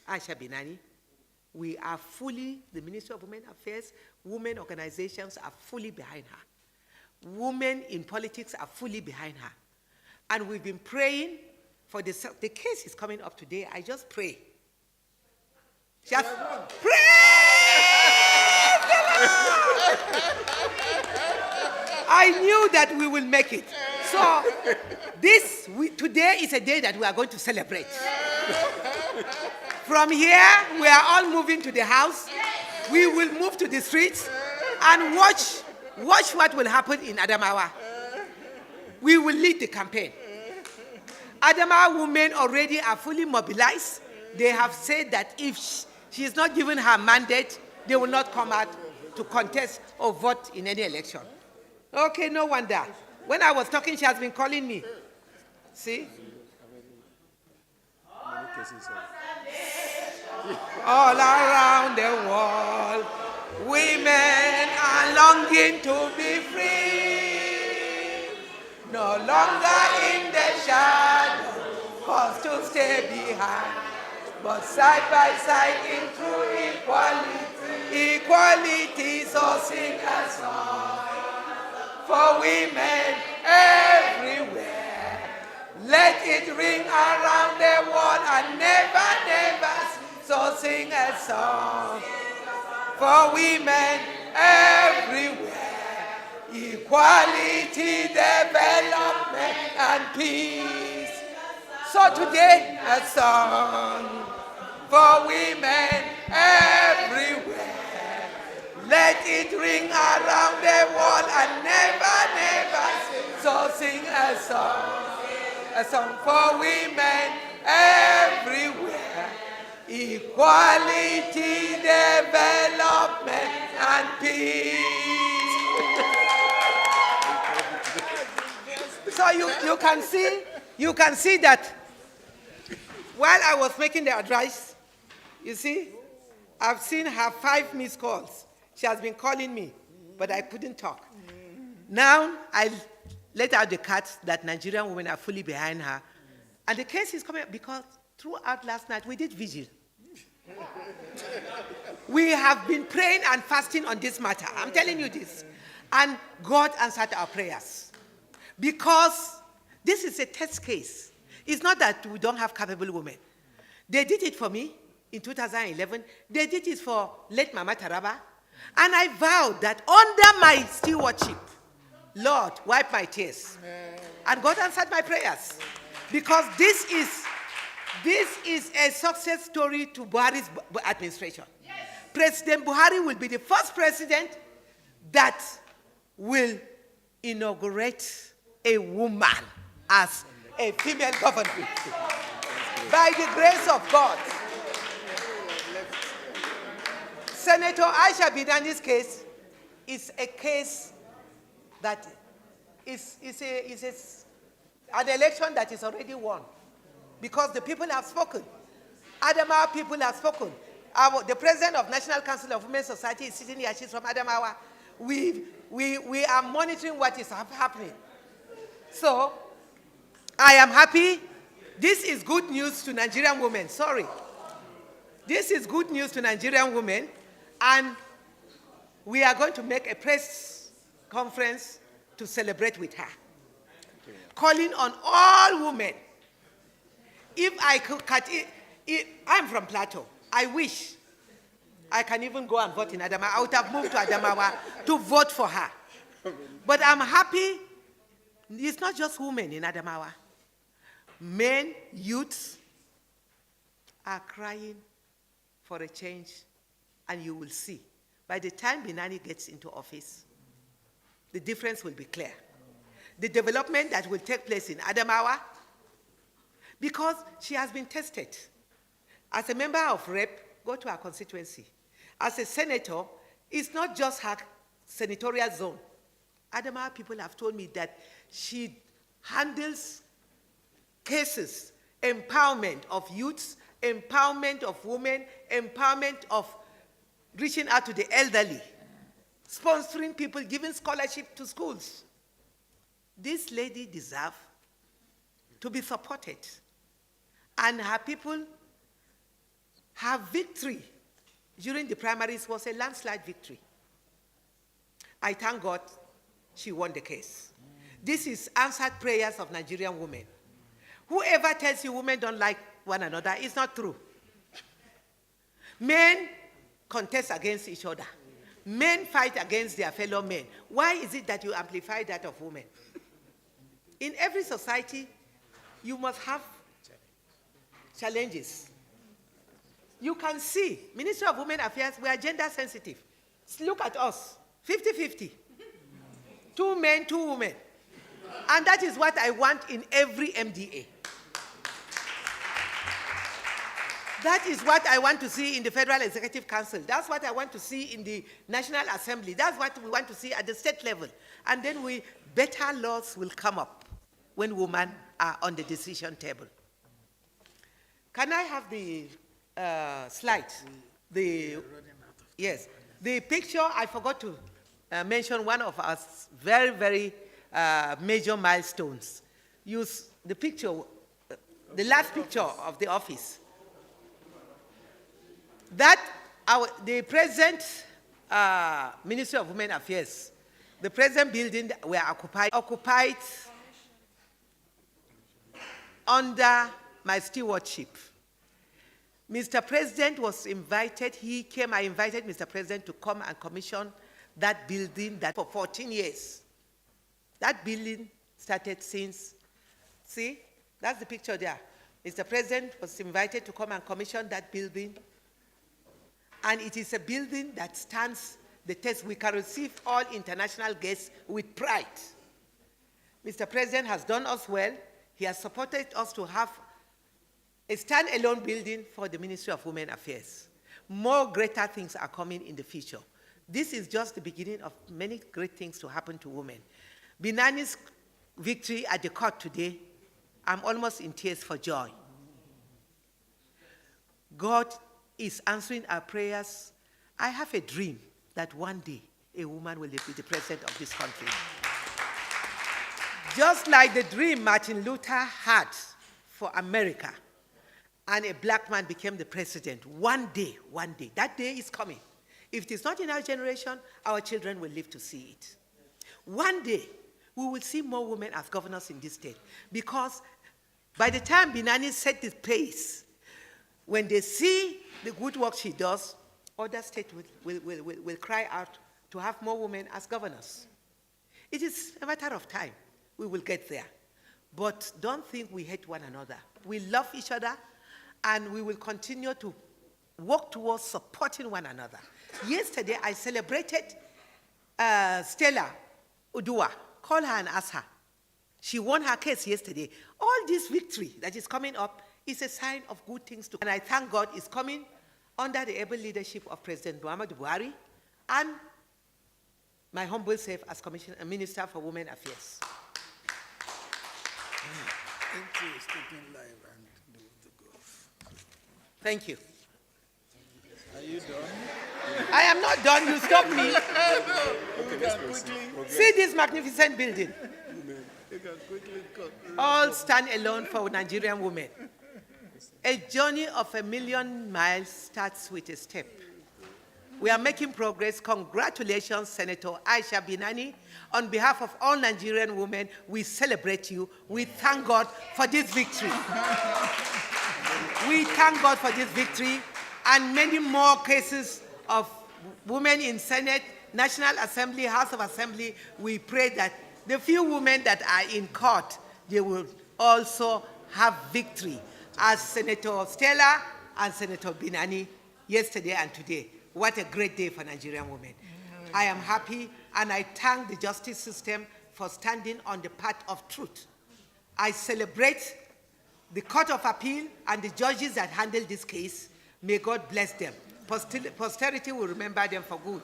Aisha Binani, we are fully, the Ministry of Women Affairs, women organizations are fully behind her. Women in politics are fully behind her. And we've been praying for the case is coming up today. I just pray. Just pray! I knew that we will make it. So today is a day that we are going to celebrate. From here, we are all moving to the house. We will move to the streets and watch what will happen in Adamawa. We will lead the campaign. Adamawa women already are fully mobilized. They have said that if she is not given her mandate, they will not come out to contest or vote in any election. Okay, no wonder. When I was talking, she has been calling me. See? All around the world, women are longing to be free. No longer in the shadow, forced to stay behind, but side by side in true equality. Equality, so sing a song for women everywhere. Let it ring around the world and never, never cease. So sing a song for women everywhere. Equality, development, and peace. So today, a song for women everywhere. Let it ring around the world and never, never cease. So sing a song for women everywhere. Equality, development, and peace. So you can see that while I was making the address, you see, I've seen her 5 missed calls. She has been calling me, but I couldn't talk. Now I let out the cat that Nigerian women are fully behind her. And the case is coming up because throughout last night we did vigil. We have been praying and fasting on this matter. I'm telling you this. And God answered our prayers. Because this is a test case. It's not that we don't have capable women. They did it for me in 2011. They did it for late Mama Taraba. And I vowed that under my stewardship, Lord, wipe my tears. And God answered my prayers. Because this is a success story to Buhari's administration. Yes. President Buhari will be the first president that will inaugurate a woman as a female governor. By the grace of God. Senator Aisha Bidani's case is a case that is an election that is already won. Because the people have spoken. Adamawa people have spoken. The president of National Council of Women's Society is sitting here. She's from Adamawa. We are monitoring what is happening. So, I am happy. This is good news to Nigerian women. Sorry. This is good news to Nigerian women. And we are going to make a press conference to celebrate with her. Calling on all women. If I could cut it, I'm from Plateau. I wish I can even go and vote in Adamawa. I would have moved to Adamawa to vote for her. But I'm happy. It's not just women in Adamawa. Men, youths are crying for a change, and you will see. By the time Binani gets into office, the difference will be clear. The development that will take place in Adamawa, because she has been tested. As a member of REP, go to her constituency. As a senator, it's not just her senatorial zone. Adamawa people have told me that she handles cases, empowerment of youths, empowerment of women, empowerment of reaching out to the elderly, sponsoring people, giving scholarship to schools. This lady deserves to be supported. And her people, her victory during the primaries was a landslide victory. I thank God she won the case. This is answered prayers of Nigerian women. Whoever tells you women don't like one another, it's not true. Men contest against each other. Men fight against their fellow men. Why is it that you amplify that of women? In every society, you must have challenges. You can see, Ministry of Women Affairs, we are gender sensitive. Look at us, 50-50. 2 men, 2 women. And that is what I want in every MDA. That is what I want to see in the Federal Executive Council. That's what I want to see in the National Assembly. That's what we want to see at the state level. And then better laws will come up when women are on the decision table. Can I have the slide? Yes. The picture, I forgot to mention one of our very, very major milestones. Use the picture, the last picture of the office. That the present Ministry of Women Affairs, the present building were occupied under my stewardship. Mr. President was invited, he came, I invited Mr. President to come and commission that building that for 14 years. That building started since, see, that's the picture there. Mr. President was invited to come and commission that building. And it is a building that stands the test. We can receive all international guests with pride. Mr. President has done us well. He has supported us to have a stand-alone building for the Ministry of Women Affairs. More greater things are coming in the future. This is just the beginning of many great things to happen to women. Binani's victory at the court today, I'm almost in tears for joy. God is answering our prayers. I have a dream that one day a woman will be the president of this country. Just like the dream Martin Luther had for America, and a black man became the president, one day, that day is coming. If it is not in our generation, our children will live to see it. One day, we will see more women as governors in this state, because by the time Binani set the pace, when they see the good work she does, other states will cry out to have more women as governors. It is a matter of time. We will get there. But don't think we hate one another. We love each other, and we will continue to work towards supporting one another. Yesterday, I celebrated Stella Udua. Call her and ask her. She won her case yesterday. All this victory that is coming up is a sign of good things to come. And I thank God it's coming under the able leadership of President Muhammadu Buhari and my humble self as Minister for Women Affairs. Thank you. Are you done? I am not done. You stop me. See this magnificent building. You can quickly cut. All stand alone for Nigerian women. A journey of 1,000,000 miles starts with a step. We are making progress. Congratulations, Senator Aisha Binani. On behalf of all Nigerian women, we celebrate you. We thank God for this victory. We thank God for this victory and many more cases of women in Senate, National Assembly, House of Assembly. We pray that the few women that are in court, they will also have victory, as Senator Stella and Senator Binani yesterday and today. What a great day for Nigerian women. I am happy, and I thank the justice system for standing on the path of truth. I celebrate the Court of Appeal and the judges that handled this case. May God bless them. Posterity will remember them for good.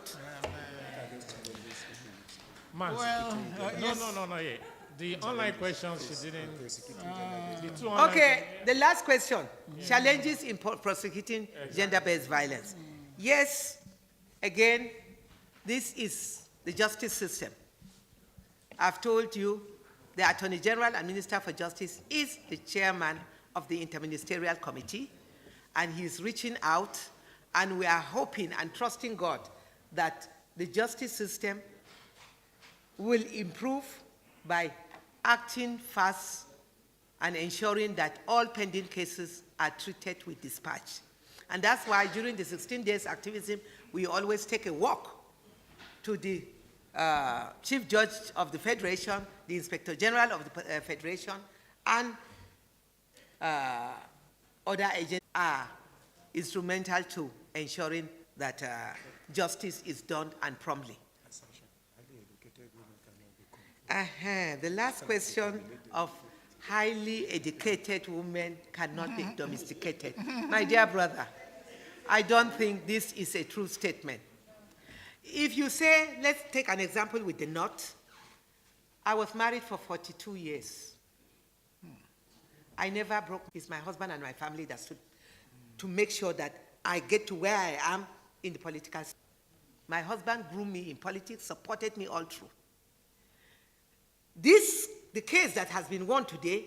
Well, no. Yeah. The online questions she didn't. The two Okay, the last question. Challenges in prosecuting gender-based violence. Yes, again, this is the justice system. I've told you the Attorney General and Minister for Justice is the chairman of the Interministerial Committee, and he's reaching out, and we are hoping and trusting God that the justice system will improve by acting fast and ensuring that all pending cases are treated with dispatch. And that's why during the 16 days activism, we always take a walk to the Chief Judge of the Federation, the Inspector General of the Federation, and other agents are instrumental to ensuring that justice is done and promptly. The last question of highly educated women cannot be domesticated. My dear brother, I don't think this is a true statement. If you say, let's take an example with the North. I was married for 42 years. I never broke. It's my husband and my family that stood to make sure that I get to where I am in the political system. My husband groomed me in politics, supported me all through. The case that has been won today,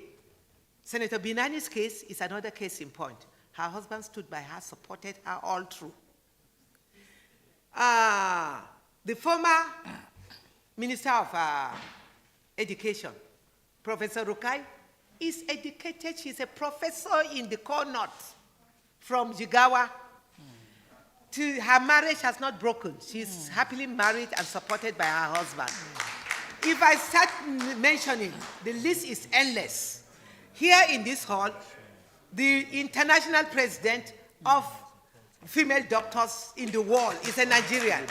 Senator Binani's case, is another case in point. Her husband stood by her, supported her all through. The former Minister of Education, Professor Rukai, is educated. She's a professor in the core north from Jigawa. Her marriage has not broken. She's happily married and supported by her husband. If I start mentioning, the list is endless. Here in this hall, the international president of female doctors in the world is a Nigerian.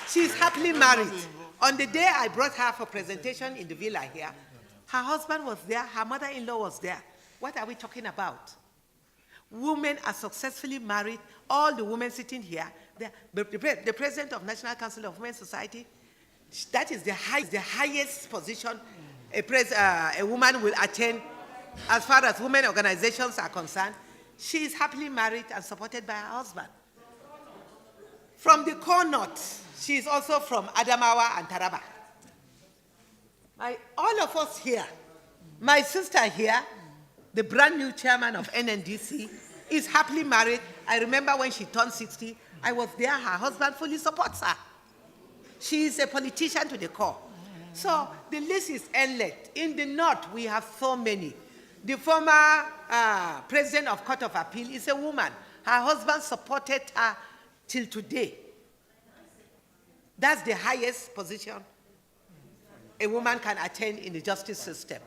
She's happily married. On the day I brought her for presentation in the villa here, her husband was there, her mother-in-law was there. What are we talking about? Women are successfully married. All the women sitting here, the president of National Council of Women's Society, that is the highest position a woman will attain as far as women organizations are concerned. She is happily married and supported by her husband. From the core north, she is also from Adamawa and Taraba. All of us here, my sister here, the brand new chairman of NNDC, is happily married. I remember when she turned 60, I was there, her husband fully supports her. She is a politician to the core. So the list is endless. In the north, we have so many. The former president of Court of Appeal is a woman. Her husband supported her till today. That's the highest position a woman can attain in the justice system.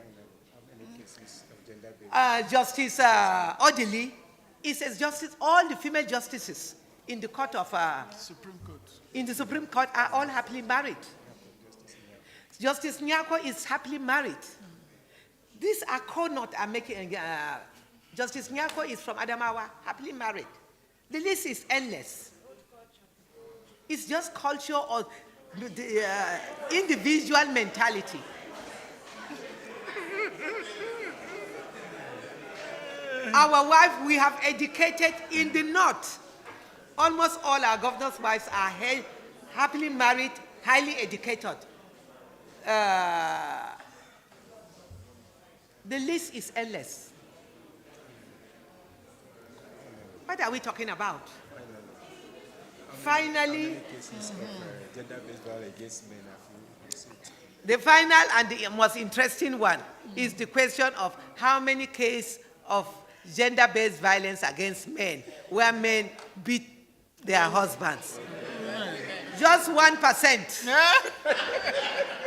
Justice Odili is a justice. All the female justices in the court of Supreme Court. In the Supreme Court are all happily married. Justice Nyako is happily married. These are co-not are making. Justice Nyako is from Adamawa, happily married. The list is endless. It's just culture or the, individual mentality. Our wife, we have educated in the north. Almost all our governors' wives are happily married, highly educated. The list is endless. What are we talking about? Finally, the final and the most interesting one is the question of how many cases of gender-based violence against men where men beat their husbands. Just 1%.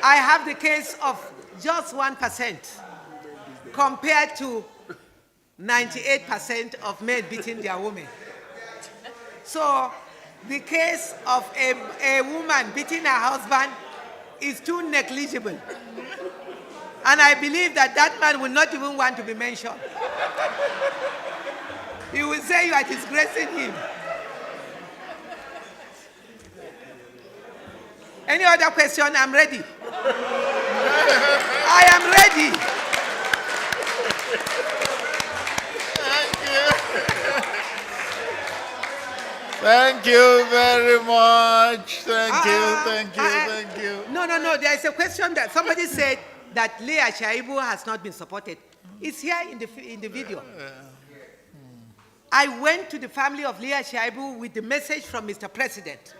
I have the case of just 1% compared to 98% of men beating their women. So the case of a woman beating her husband is too negligible. And I believe that that man will not even want to be mentioned. He will say you are disgracing him. Any other question? I'm ready. I am ready. Thank you very much. Thank you. No. There is a question that somebody said that Leah Shaibu has not been supported. It's here in the video. I went to the family of Leah Shaibu with the message from Mr. President.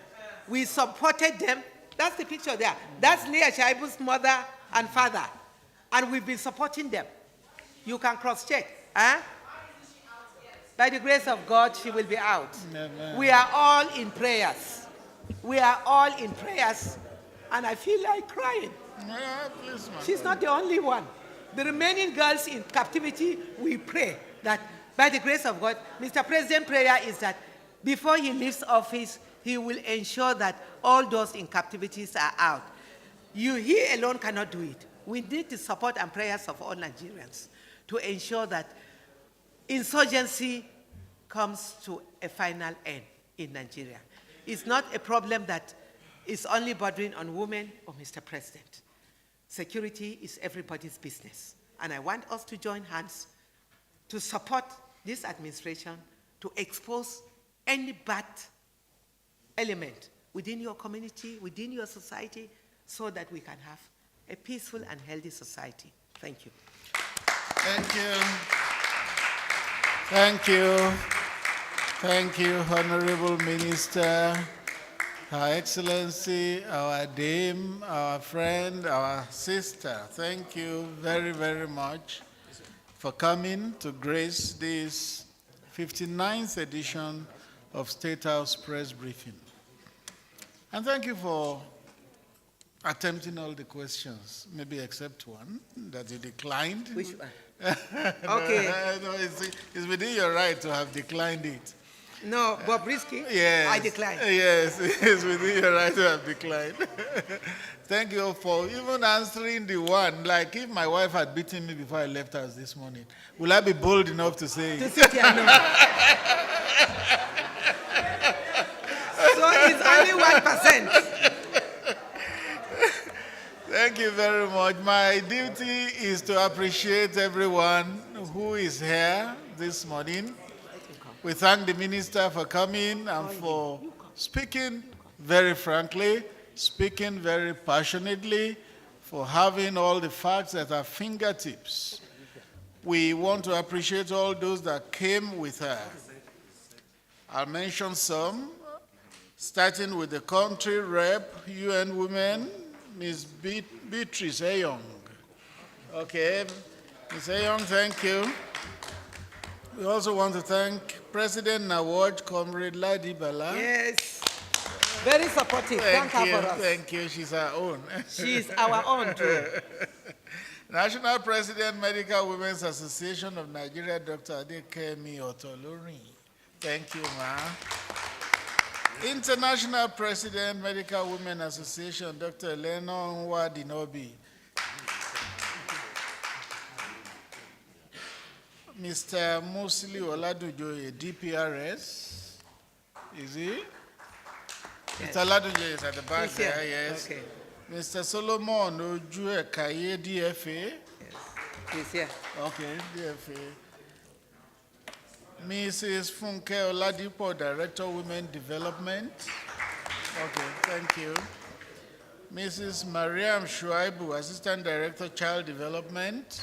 We supported them. That's the picture there. That's Leah Shaibu's mother and father. And we've been supporting them. You can cross-check. Huh? By the grace of God, she will be out. Amen. We are all in prayers. We are all in prayers. And I feel like crying. Yeah, please, she's not the only one. The remaining girls in captivity, we pray that by the grace of God, Mr. President's prayer is that before he leaves office, he will ensure that all those in captivities are out. He alone cannot do it. We need the support and prayers of all Nigerians to ensure that insurgency comes to a final end in Nigeria. It's not a problem that is only bordering on women or Mr. President. Security is everybody's business. And I want us to join hands to support this administration to expose any bad element within your community, within your society, so that we can have a peaceful and healthy society. Thank you. Thank you. Thank you. Thank you, Honourable Minister, Her Excellency, our dame, our friend, our sister. Thank you very, very much for coming to grace this 59th edition of State House Press Briefing. And thank you for attempting all the questions, maybe except one that you declined. Which one? Okay. No, it's within your right to have declined it. No, Bobrisky? Yes. I decline. Yes, it's within your right to have declined. Thank you for even answering the one. Like if my wife had beaten me before I left house this morning, will I be bold enough to say it? To sit here, no. So it's only 1%. Thank you very much. My duty is to appreciate everyone who is here this morning. We thank the minister for coming and for speaking very frankly, speaking very passionately, for having all the facts at our fingertips. We want to appreciate all those that came with her. I'll mention some, starting with the country rep, UN Women, Ms. Beatrice Eyong. Okay, Ms. Eyong, thank you. We also want to thank President Nawaj, Comrade Ladi Bala. Yes. Very supportive. Thank her for us. Thank you. She's our own. She's our own, too. National President, Medical Women's Association of Nigeria, Dr. Adekemi Otolorin. Thank you, ma. International President, Medical Women Association, Dr. Elena Nwadinobi. Mr. Musili Oladujoye, DPRS. Is he? Yes. Mr. Oladujoye is at the back He's here. there, yes. Okay. Mr. Solomon Ojue Kaye, DFA. Yes. He's here. Okay, DFA. Mrs. Funke Oladipo, Director, Women Development. Okay, thank you. Mrs. Mariam Shuaibu, Assistant Director, Child Development.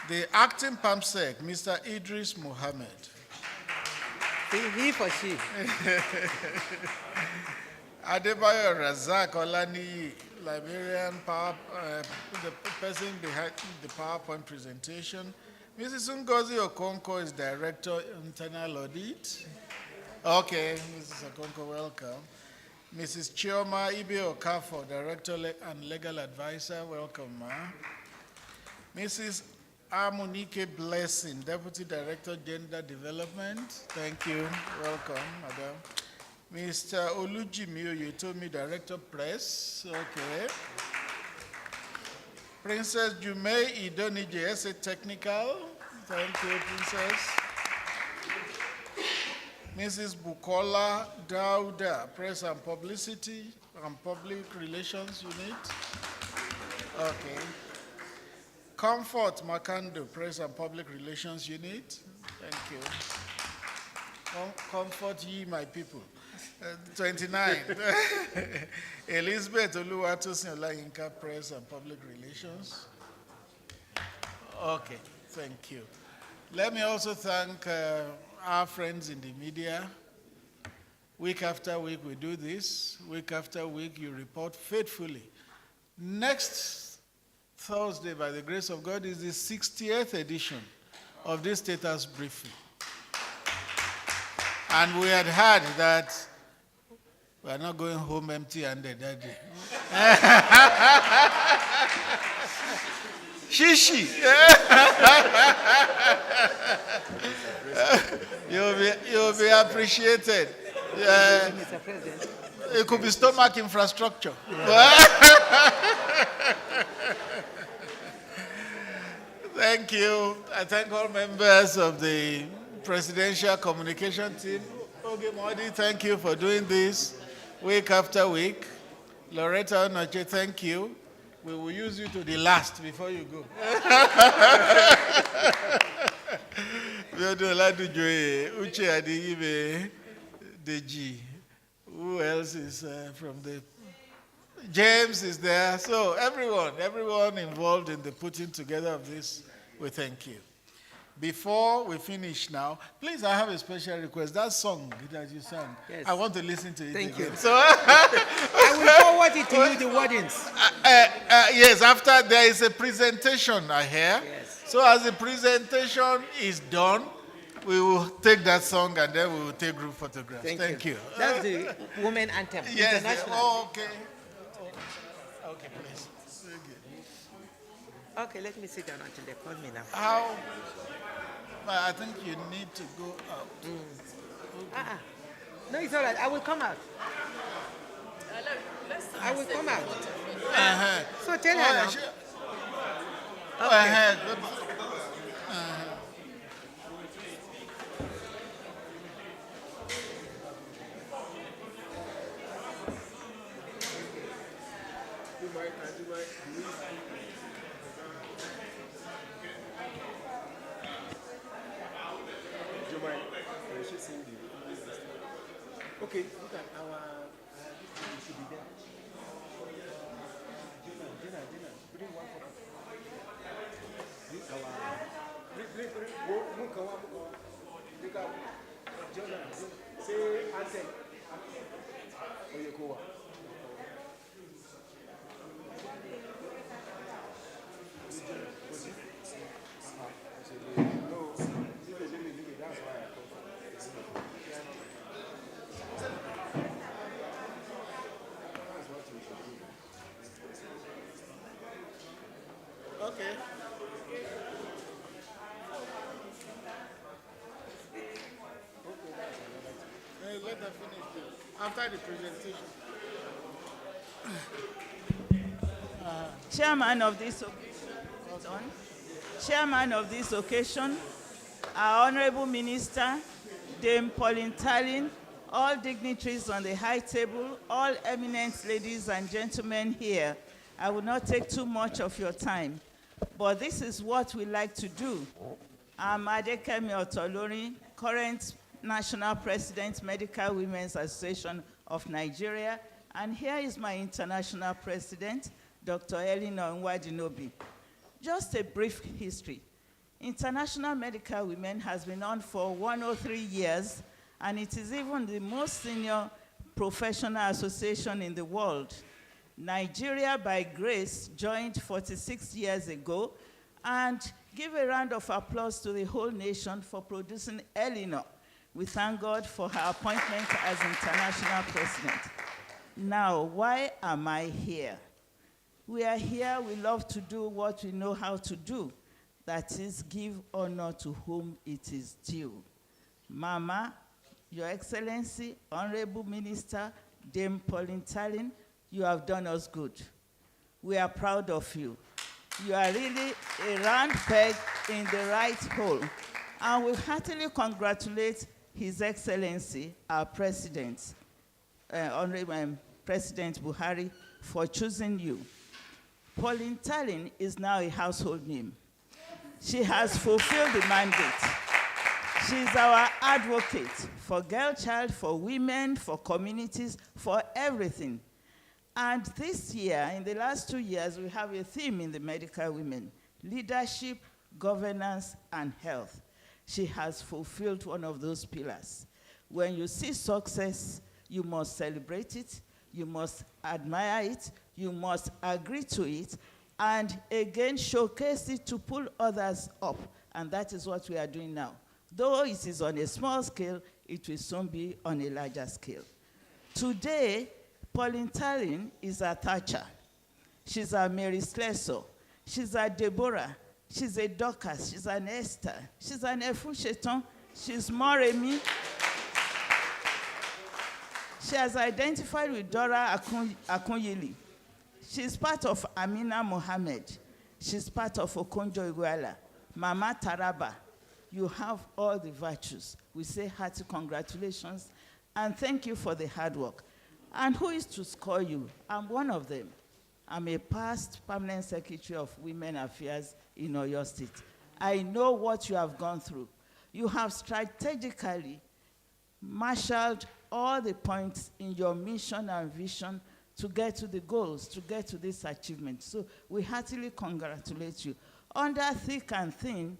The acting PAMSEC, Mr. Idris Mohammed. He for she. Adebayo Razak Olani, Liberian the person behind the PowerPoint presentation. Mrs. Ngozi Okonko is Director, Internal Audit. Okay, Mrs. Okonko, welcome. Mrs. Chioma Ibe Okafor, Director and Legal Advisor, welcome, ma. Mrs. Amunike Blessing, Deputy Director, Gender Development. Thank you. Welcome, madam. Mr. Olujimi Oyetomi, Director, Press. Okay. Princess Jumei Idonije, Essay Technical. Thank you, Princess. Mrs. Bukola Dauda, Press and Publicity and Public Relations Unit. Okay. Comfort Makando, Press and Public Relations Unit. Thank you. Comfort ye, my people. 29. Elizabeth Oluwatosin Olayinka, Press and Public Relations. Okay, thank you. Let me also thank our friends in the media. Week after week we do this. Week after week you report faithfully. Next Thursday, by the grace of God, is the 60th edition of this status briefing. And we had heard that we are not going home empty-handed that day. Shishi. You'll be appreciated. Mr. President. It could be stomach infrastructure. Thank you. I thank all members of the Presidential Communication Team. Oge Modi, thank you for doing this week after week. Loretta Onoche, thank you. We will use you to the last before you go. Uche Adiyibe, Deji. Who else is from the... James is there. So everyone involved in the putting together of this, we thank you. Before we finish now, please, I have a special request. That song that you sang, yes. I want to listen to it Thank again. you. So I will forward it to you, the wordings. Yes, after there is a presentation, I hear. Yes. So as the presentation is done, we will take that song and then we will take group photographs. Thank you. That's the women anthem. Yes. International. Oh, okay. Okay, please. Okay, let me sit down until they call me now. How? I think you need to go out. Okay. No, it's all right. I will come out. I will come out. So tell her now. Go ahead. Okay, look at our, you should be there. Okay. Let her finish this. After the presentation. Chairman of this occasion, Chairman of this occasion, our Honourable Minister, Dame Pauline Tallen, all dignitaries on the high table, all eminent ladies and gentlemen here. I will not take too much of your time, but this is what we like to do. I'm Adekemi Otolori, current National President, Medical Women's Association of Nigeria, and here is my international president, Dr. Elinor Nwadinobi. Just a brief history. International Medical Women has been on for 103 years, and it is even the most senior professional association in the world. Nigeria, by grace, joined 46 years ago, and give a round of applause to the whole nation for producing Elinor. We thank God for her appointment as international president. Now, why am I here? We are here, we love to do what we know how to do. That is, give honor to whom it is due. Mama, Your Excellency, Honorable Minister, Dame Pauline Tallen, you have done us good. We are proud of you. You are really a round peg in the right hole. And we heartily congratulate His Excellency, our President, Honorable President Buhari, for choosing you. Pauline Tallen is now a household name. She has fulfilled the mandate. She's our advocate for girl child, for women, for communities, for everything. And this year, in the last 2 years, we have a theme in the Medical Women: leadership, governance, and health. She has fulfilled one of those pillars. When you see success, you must celebrate it, you must admire it, you must agree to it, and again showcase it to pull others up. And that is what we are doing now. Though it is on a small scale, it will soon be on a larger scale. Today, Pauline Tallen is a Thatcher. She's a Mary Slessor. She's a Deborah. She's a Dorcas. She's an Esther. She's an Efusheton. She's Moremi. She has identified with Dora Akunyili. She's part of Amina Mohammed. She's part of Okonjo Iweala. Mama Taraba. You have all the virtues. We say hearty congratulations and thank you for the hard work. And who is to score you? I'm one of them. I'm a past permanent secretary of Women Affairs in Oyo State. I know what you have gone through. You have strategically marshaled all the points in your mission and vision to get to the goals, to get to this achievement. So we heartily congratulate you. Under thick and thin,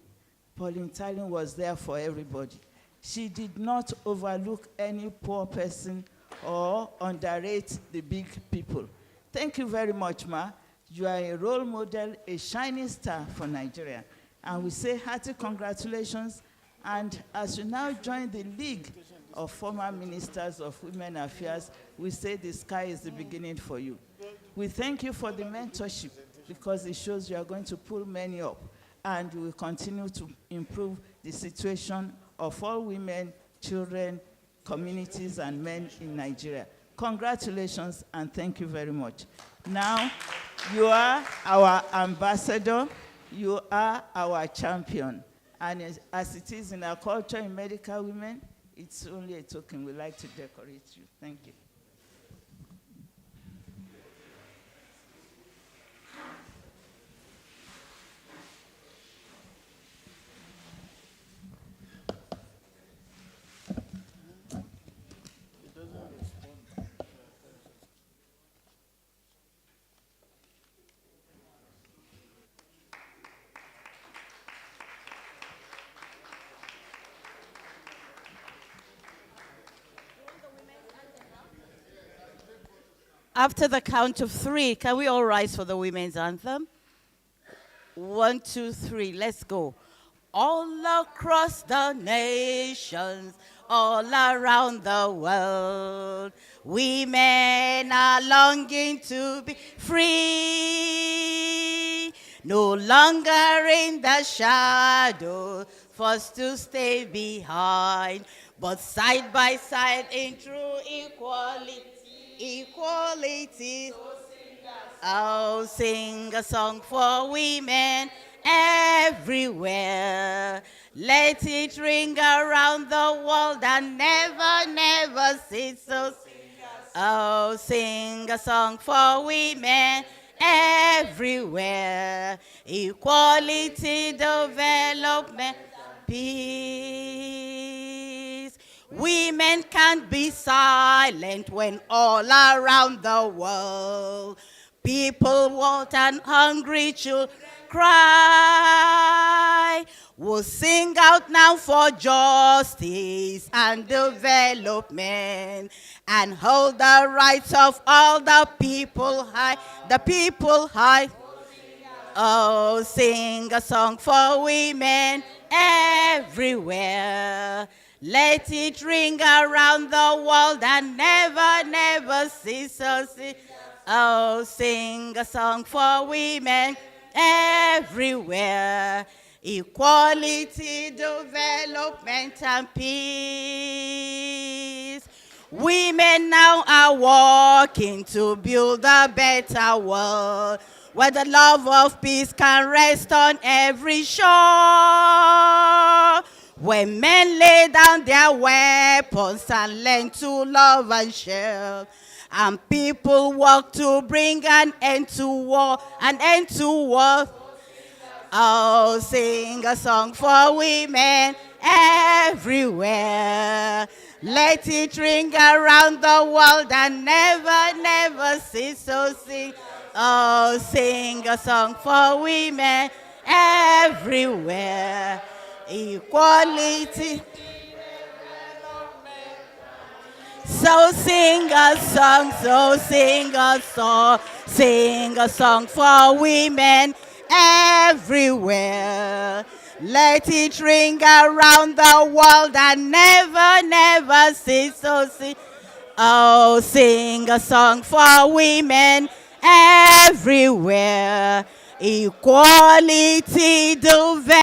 Pauline Tallen was there for everybody. She did not overlook any poor person or underrate the big people. Thank you very much, Ma. You are a role model, a shining star for Nigeria. And we say hearty congratulations. And as you now join the League of Former Ministers of Women Affairs, we say the sky is the beginning for you. We thank you for the mentorship because it shows you are going to pull many up. And we will continue to improve the situation of all women, children, communities, and men in Nigeria. Congratulations, and thank you very much. Now, you are our ambassador. You are our champion. And as it is in our culture in Medical Women, it's only a token. We like to decorate you. Thank you. After the count of 3, can we all rise for the women's anthem? 1, 2, 3, let's go. All across the nations, all around the world, women are longing to be free, no longer in the shadow, forced to stay behind, but side by side in true equality. Oh, sing a song for women everywhere. Let it ring around the world and never, never cease. Oh, sing a song for women everywhere. Equality, development, peace. Women can't be silent when all around the world people want and hungry children cry. We'll sing out now for justice and development and hold the rights of all the people high. The people high. Oh, sing a song for women everywhere. Let it ring around the world and never, never cease. Oh, sing a song for women everywhere. Equality, development, and peace. Women now are working to build a better world where the love of peace can rest on every shore. When men lay down their weapons and learn to love and share, and people work to bring an end to war, Oh, sing a song for women everywhere. Let it ring around the world and never, never cease. So sing, oh, sing a song for women everywhere. Equality. So sing a song, sing a song for women everywhere. Let it ring around the world and never, never cease. So sing, oh, sing a song for women everywhere. Equality, development.